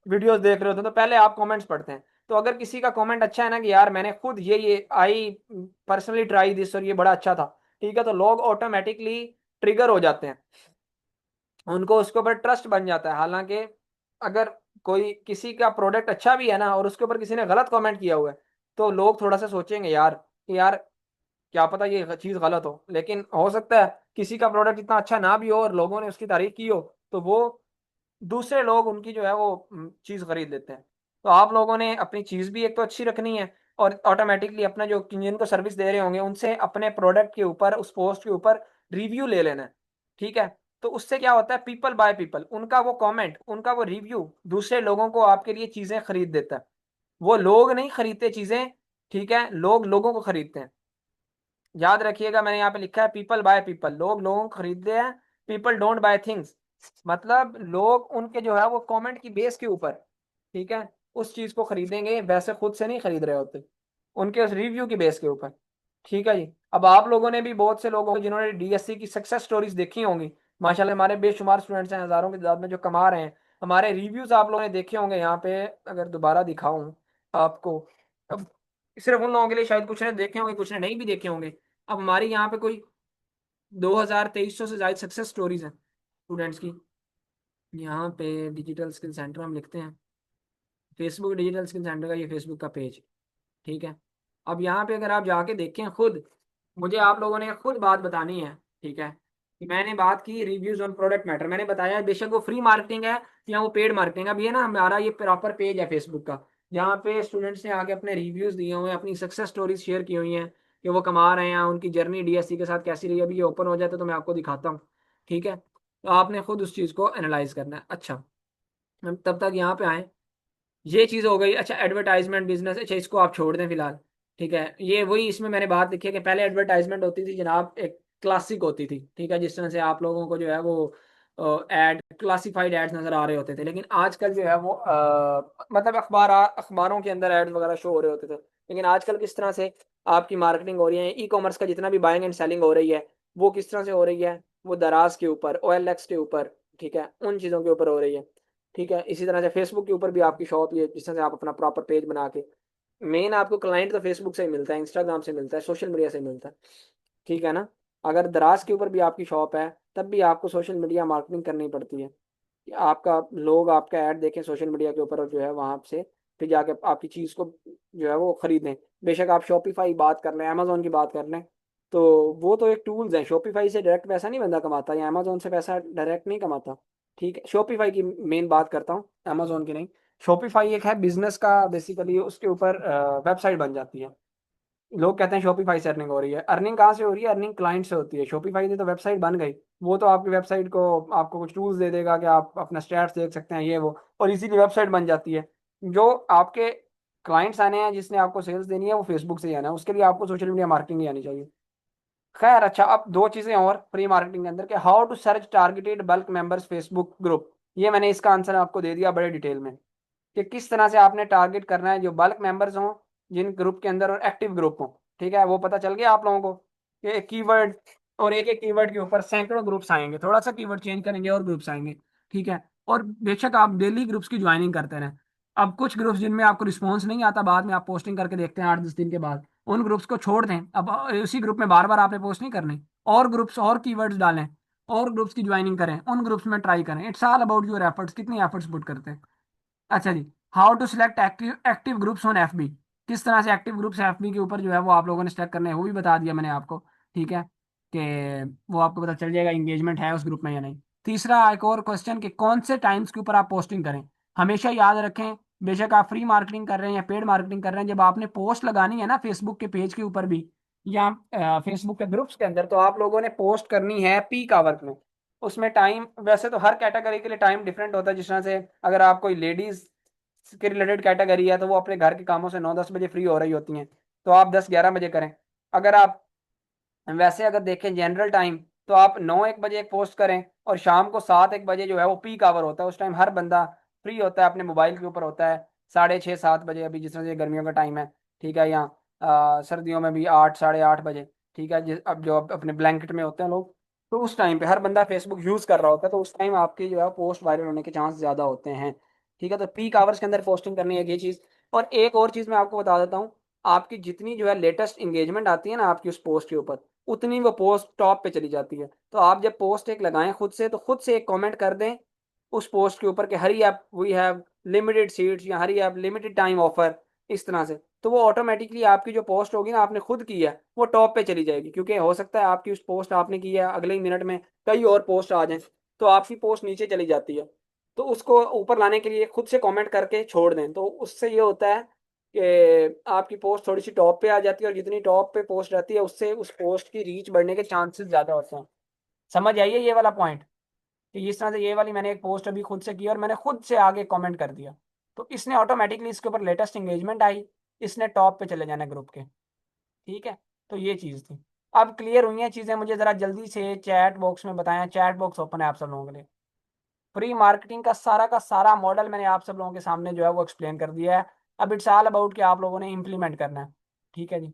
वीडियोस देख रहे होते हैं, तो पहले आप कमेंट्स पढ़ते हैं। तो अगर किसी का कमेंट अच्छा है ना कि यार मैंने खुद ये आई पर्सनली ट्राई दिस और ये बड़ा अच्छा था, ठीक है, तो लोग ऑटोमेटिकली ट्रिगर हो जाते हैं, उनको उसके ऊपर ट्रस्ट बन जाता है। हालांकि अगर कोई किसी का प्रोडक्ट अच्छा भी है ना और उसके ऊपर किसी ने गलत कमेंट किया हुआ है, तो लोग थोड़ा सा सोचेंगे यार कि यार क्या पता ये चीज़ गलत हो। लेकिन हो सकता है किसी का प्रोडक्ट इतना अच्छा ना भी हो और लोगों ने उसकी तारीफ की हो, तो वो दूसरे लोग उनकी जो है वो चीज़ खरीद लेते हैं। तो आप लोगों ने अपनी चीज़ भी एक तो अच्छी रखनी है, और ऑटोमेटिकली अपना जो जिनको सर्विस दे रहे होंगे उनसे अपने प्रोडक्ट के ऊपर, उस पोस्ट के ऊपर रिव्यू ले लेना है। ठीक है, तो उससे क्या होता है, पीपल बाय पीपल, उनका वो कमेंट, उनका वो रिव्यू दूसरे लोगों को आपके लिए चीज़ें खरीद देता है। वो लोग नहीं खरीदते चीज़ें, ठीक है, लोग लोगों को खरीदते हैं। याद रखिएगा, मैंने यहाँ पे लिखा है पीपल बाय पीपल, लोग लोगों को खरीदते हैं, पीपल डोंट बाय थिंग्स। मतलब लोग उनके जो है वो कमेंट की बेस के ऊपर, ठीक है, उस चीज को खरीदेंगे, वैसे खुद से नहीं खरीद रहे होते, उनके उस रिव्यू की बेस के ऊपर। ठीक है जी। अब आप लोगों ने भी बहुत से लोगों जिन्होंने डीएससी की सक्सेस स्टोरीज देखी होंगी, माशाल्लाह हमारे बेशुमार स्टूडेंट्स हैं हजारों की तादाद में जो कमा रहे हैं, हमारे रिव्यूज आप लोगों ने देखे होंगे। यहाँ पे अगर दोबारा दिखाऊं आपको, अब सिर्फ उन लोगों के लिए शायद कुछ ने देखे होंगे, कुछ ने नहीं भी देखे होंगे। अब हमारी यहाँ पे कोई 2300 से ज्यादा सक्सेस स्टोरीज हैं स्टूडेंट्स की। यहाँ पे डिजिटल स्किल सेंटर हम लिखते हैं, फेसबुक डिजिटल स्किल सेंटर का ये फेसबुक का पेज। ठीक है, अब यहाँ पे अगर आप जाके देखें खुद, मुझे आप लोगों ने खुद बात बतानी है। ठीक है, कि मैंने बात की रिव्यूज ऑन प्रोडक्ट मैटर, मैंने बताया बेशक वो फ्री मार्केटिंग है या वो पेड मार्केटिंग है। अब ये ना हमारा ये प्रॉपर पेज है फेसबुक का, जहाँ पे स्टूडेंट्स ने आके अपने रिव्यूज दिए हुए हैं, अपनी सक्सेस स्टोरीज शेयर की हुई हैं कि वो कमा रहे हैं, उनकी जर्नी डीएससी के साथ कैसी रही। अभी ये ओपन हो जाता है तो मैं आपको दिखाता हूँ। ठीक है, तो आपने खुद उस चीज़ को एनालाइज करना है। अच्छा, हम तब तक यहाँ पे आए, ये चीज़ हो गई। अच्छा, एडवर्टाइजमेंट बिजनेस, अच्छा इसको आप छोड़ दें फिलहाल। ठीक है, ये वही इसमें मैंने बात लिखी है कि पहले एडवर्टाइजमेंट होती थी जनाब, एक क्लासिक होती थी, ठीक है, जिस तरह से आप लोगों को जो है वो एड क्लासिफाइड एड्स नज़र आ रहे होते थे। लेकिन आजकल जो है वो मतलब अखबारों के अंदर एड्स वगैरह शो हो रहे होते थे। लेकिन आजकल किस तरह से आपकी मार्केटिंग हो रही है, ई कॉमर्स का जितना भी बाइंग एंड सेलिंग हो रही है, वो किस तरह से हो रही है, वो दराज के ऊपर, OLX के ऊपर, ठीक है, उन चीज़ों के ऊपर हो रही है। ठीक है, इसी तरह से फेसबुक के ऊपर भी आपकी शॉप ये जिस तरह से आप अपना प्रॉपर पेज बना के, मेन आपको क्लाइंट तो फेसबुक से ही मिलता है, इंस्टाग्राम से मिलता है, सोशल मीडिया से मिलता है। ठीक है ना। अगर दराज के ऊपर भी आपकी शॉप है तब भी आपको सोशल मीडिया मार्केटिंग करनी पड़ती है कि आपका लोग आपका ऐड देखें सोशल मीडिया के ऊपर और जो है वहां से फिर जाके आपकी चीज़ को जो है वो खरीदें। बेशक आप शॉपिफाई बात कर लें, अमेजोन की बात कर लें, तो वो तो एक टूल्स हैं। शॉपिफाई से डायरेक्ट पैसा नहीं बंदा कमाता या अमेजोन से पैसा डायरेक्ट नहीं कमाता। ठीक है, शॉपिफाई की मेन बात करता हूँ, अमेजोन की नहीं। शॉपिफाई एक है बिजनेस का, बेसिकली उसके ऊपर वेबसाइट बन जाती है। लोग कहते हैं शॉपिफाई से अर्निंग हो रही है, अर्निंग कहाँ से हो रही है, अर्निंग क्लाइंट से होती है। शॉपिफाई से तो वेबसाइट बन गई, वो तो आपकी वेबसाइट को आपको कुछ टूल्स दे देगा कि आप अपना स्टैट्स देख सकते हैं ये वो, और इसीलिए वेबसाइट बन जाती है। जो आपके क्लाइंट्स आने हैं, जिसने आपको सेल्स देनी है, वो फेसबुक से ही आना है, उसके लिए आपको सोशल मीडिया मार्केटिंग ही आनी चाहिए। खैर अच्छा, अब दो चीजें और फ्री मार्केटिंग के अंदर के, how to search targeted bulk members Facebook group. ये मैंने इसका आंसर आपको दे दिया बड़े डिटेल में कि किस तरह से आपने टारगेट करना है जो बल्क मेंबर्स हों जिन ग्रुप के अंदर, और एक्टिव ग्रुप हों। ठीक है, वो पता चल गया आप लोगों को कि एक कीवर्ड, और एक एक कीवर्ड के ऊपर सैकड़ों ग्रुप्स आएंगे, थोड़ा सा कीवर्ड चेंज करेंगे और ग्रुप्स आएंगे। ठीक है, और बेशक आप डेली ग्रुप्स की ज्वाइनिंग करते रहें। अब कुछ ग्रुप्स जिनमें आपको रिस्पॉन्स नहीं आता, बाद में आप पोस्टिंग करके देखते हैं 8-10 दिन के बाद, उन ग्रुप्स को छोड़ दें। अब उसी ग्रुप में बार बार आपने पोस्ट नहीं करनी, और ग्रुप्स और कीवर्ड्स डालें, और ग्रुप्स की ज्वाइनिंग करें, उन ग्रुप्स में ट्राई करें। It's all about your efforts, कितनी एफर्ट्स पुट करते हैं। अच्छा जी, how to select active active groups on FB. किस तरह से एक्टिव ग्रुप्स एफबी के ऊपर जो है वो आप लोगों ने सेलेक्ट करने हैं, वो भी बता दिया मैंने आपको। ठीक है, कि वो आपको पता चल जाएगा इंगेजमेंट है उस ग्रुप में या नहीं। तीसरा एक और क्वेश्चन कि कौन से टाइम्स के ऊपर आप पोस्टिंग करें। हमेशा याद रखें, बेशक आप फ्री मार्केटिंग कर रहे हैं या पेड मार्केटिंग कर रहे हैं, जब आपने पोस्ट लगानी है ना फेसबुक के पेज के ऊपर भी, या फेसबुक के ग्रुप्स के अंदर, तो आप लोगों ने पोस्ट करनी है पीक आवर में। उसमें टाइम, वैसे तो हर कैटेगरी के लिए टाइम डिफरेंट होता है। जिस तरह से अगर आप कोई लेडीज के रिलेटेड कैटेगरी है तो वो अपने घर के कामों से 9-10 बजे फ्री हो रही होती हैं, तो आप 10-11 बजे करें। अगर आप वैसे अगर देखें जनरल टाइम, तो आप 9-1 बजे एक पोस्ट करें, और शाम को 7-1 बजे जो है वो पीक आवर होता है, उस टाइम हर बंदा फ्री होता है, अपने मोबाइल के ऊपर होता है। 6:30-7 बजे, अभी जिस तरह से गर्मियों का टाइम है, ठीक है, या सर्दियों में भी 8-8:30 बजे। ठीक है, अब जो अपने ब्लैंकेट में होते हैं लोग, तो उस टाइम पे हर बंदा फेसबुक यूज़ कर रहा होता है, तो उस टाइम आपकी जो है पोस्ट वायरल होने के चांस ज़्यादा होते हैं। ठीक है, तो पीक आवर्स के अंदर पोस्टिंग करनी है, ये चीज़। और एक और चीज़ मैं आपको बता देता हूँ, आपकी जितनी जो है लेटेस्ट इंगेजमेंट आती है ना आपकी उस पोस्ट के ऊपर, उतनी वो पोस्ट टॉप पे चली जाती है। तो आप जब पोस्ट एक लगाएं खुद से, तो खुद से एक कमेंट कर दें उस पोस्ट के ऊपर कि hurry up we have limited seats, या hurry up limited time offer, इस तरह से। तो वो ऑटोमेटिकली आपकी जो पोस्ट होगी ना, आपने खुद की है, वो टॉप पे चली जाएगी। क्योंकि हो सकता है आपकी उस पोस्ट आपने की है, अगले ही मिनट में कई और पोस्ट आ जाएं, तो आपकी पोस्ट नीचे चली जाती है। तो उसको ऊपर लाने के लिए खुद से कमेंट करके छोड़ दें, तो उससे ये होता है कि आपकी पोस्ट थोड़ी सी टॉप पे आ जाती है, और जितनी टॉप पे पोस्ट रहती है उससे उस पोस्ट की रीच बढ़ने के चांसेस ज़्यादा होते हैं। समझ आइए ये वाला पॉइंट, कि इस तरह से ये वाली मैंने एक पोस्ट अभी खुद से की और मैंने खुद से आगे कमेंट कर दिया, तो इसने ऑटोमेटिकली इसके ऊपर लेटेस्ट एंगेजमेंट आई, इसने टॉप पे चले जाना ग्रुप के। ठीक है, तो ये चीज़ थी। अब क्लियर हुई हैं चीज़ें, मुझे ज़रा जल्दी से चैट बॉक्स में बताएं। चैट बॉक्स ओपन है आप सब लोगों के लिए। प्री मार्केटिंग का सारा मॉडल मैंने आप सब लोगों के सामने जो है वो एक्सप्लेन कर दिया है। अब इट्स ऑल अबाउट कि आप लोगों ने इम्प्लीमेंट करना है। ठीक है जी,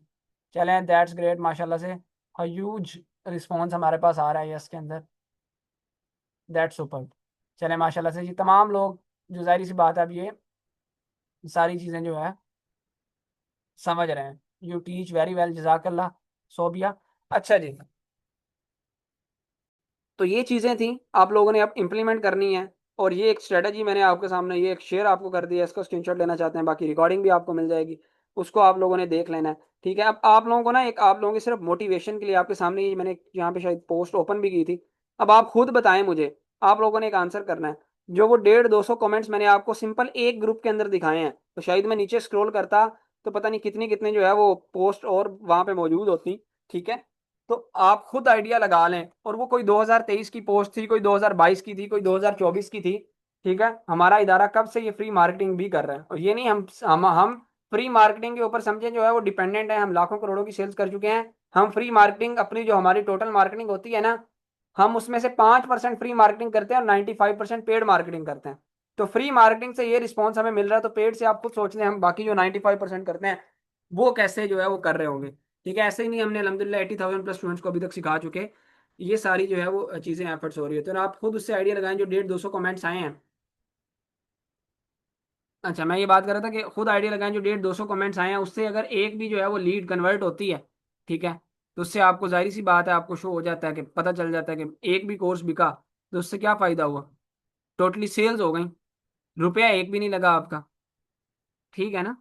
चलें, दैट्स ग्रेट, माशाल्लाह से ह्यूज रिस्पॉन्स हमारे पास आ रहा है इसके अंदर, दैट्स सुपर। चलें माशाल्लाह से जी, तमाम लोग जो जाहिर सी बात है अब ये सारी चीज़ें जो है समझ रहे हैं। यू टीच वेरी वेल, जजाकल्ला सोबिया। अच्छा जी, तो ये चीज़ें थी, आप लोगों ने अब इम्प्लीमेंट करनी है। और ये एक स्ट्रेटजी मैंने आपके सामने ये एक शेयर आपको कर दिया है, इसका स्क्रीनशॉट लेना चाहते हैं, बाकी रिकॉर्डिंग भी आपको मिल जाएगी, उसको आप लोगों ने देख लेना है। ठीक है, अब आप लोगों को ना, एक आप लोगों की सिर्फ मोटिवेशन के लिए आपके सामने ये मैंने यहाँ पे शायद पोस्ट ओपन भी की थी। अब आप खुद बताएं मुझे, आप लोगों ने एक आंसर करना है। जो वो 150-200 कमेंट्स मैंने आपको सिंपल एक ग्रुप के अंदर दिखाए हैं, तो शायद मैं नीचे स्क्रॉल करता तो पता नहीं कितने कितने जो है वो पोस्ट और वहां पे मौजूद होती। ठीक है, तो आप खुद आइडिया लगा लें। और वो कोई 2023 की पोस्ट थी, कोई 2022 की थी, कोई 2024 की थी। ठीक है, हमारा इदारा कब से ये फ्री मार्केटिंग भी कर रहा है, और ये नहीं हम फ्री मार्केटिंग के ऊपर समझे जो है वो डिपेंडेंट है। हम लाखों करोड़ों की सेल्स कर चुके हैं। हम फ्री मार्केटिंग अपनी जो हमारी टोटल मार्केटिंग होती है ना, हम उसमें से 5% फ्री मार्केटिंग करते हैं और 95% पेड मार्केटिंग करते हैं। तो फ्री मार्केटिंग से ये रिस्पॉन्स हमें मिल रहा है, तो पेड से आप खुद सोच लें हम बाकी जो 95% करते हैं वो कैसे जो है वो कर रहे होंगे। ठीक है, ऐसे ही नहीं, हमने अलहमदिल्ला 80,000 प्लस स्टूडेंट्स को अभी तक सिखा चुके। ये सारी जो है वो चीज़ें एफर्ट्स हो रही होती है, और आप खुद उससे आइडिया लगाएं जो 150-200 कमेंट्स आए हैं। अच्छा, मैं ये बात कर रहा था कि खुद आइडिया लगाएं जो 150-200 कमेंट्स आए हैं, उससे अगर एक भी जो है वो लीड कन्वर्ट होती है, ठीक है, तो उससे आपको जाहिर सी बात है, आपको शो हो जाता है कि पता चल जाता है कि एक भी कोर्स बिका, तो उससे क्या फ़ायदा हुआ, टोटली सेल्स हो गई, रुपया एक भी नहीं लगा आपका। ठीक है ना।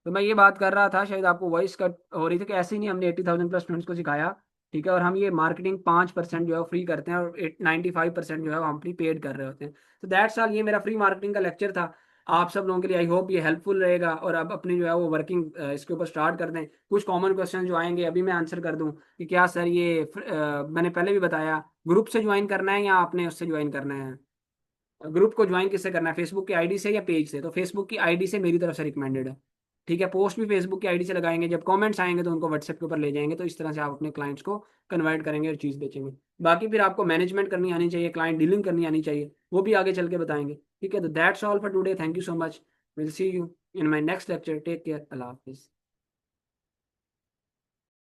तो मैं ये बात कर रहा था, शायद आपको वॉइस कट हो रही थी, कि ऐसे ही नहीं हमने 80,000 प्लस स्टूडेंट्स को सिखाया, ठीक है, और हम ये मार्केटिंग 5% जो है फ्री करते हैं, और 95% जो है वो हम फ्री पेड कर रहे होते हैं। तो दैट्स ऑल, ये मेरा फ्री मार्केटिंग का लेक्चर था आप सब लोगों के लिए। आई होप ये हेल्पफुल रहेगा, और अब अपनी जो है वो वर्किंग इसके ऊपर स्टार्ट कर दें। कुछ कॉमन क्वेश्चन जो आएंगे अभी मैं आंसर कर दूं कि क्या सर ये मैंने पहले भी बताया, ग्रुप से ज्वाइन करना है या आपने उससे ज्वाइन करना है। ग्रुप को ज्वाइन किससे करना है, फेसबुक की आईडी से या पेज से, तो फेसबुक की आईडी से मेरी तरफ से रिकमेंडेड है। ठीक है, पोस्ट भी फेसबुक की आईडी से लगाएंगे, जब कमेंट्स आएंगे तो उनको व्हाट्सएप के ऊपर ले जाएंगे, तो इस तरह से आप अपने क्लाइंट्स को कन्वर्ट करेंगे और चीज़ बेचेंगे। बाकी फिर आपको मैनेजमेंट करनी आनी चाहिए, क्लाइंट डीलिंग करनी आनी चाहिए, वो भी आगे चल के बताएंगे। ठीक है, तो that's all for today, thank you so much, will see you in my next lecture, take care, अल्लाह हाफिज़।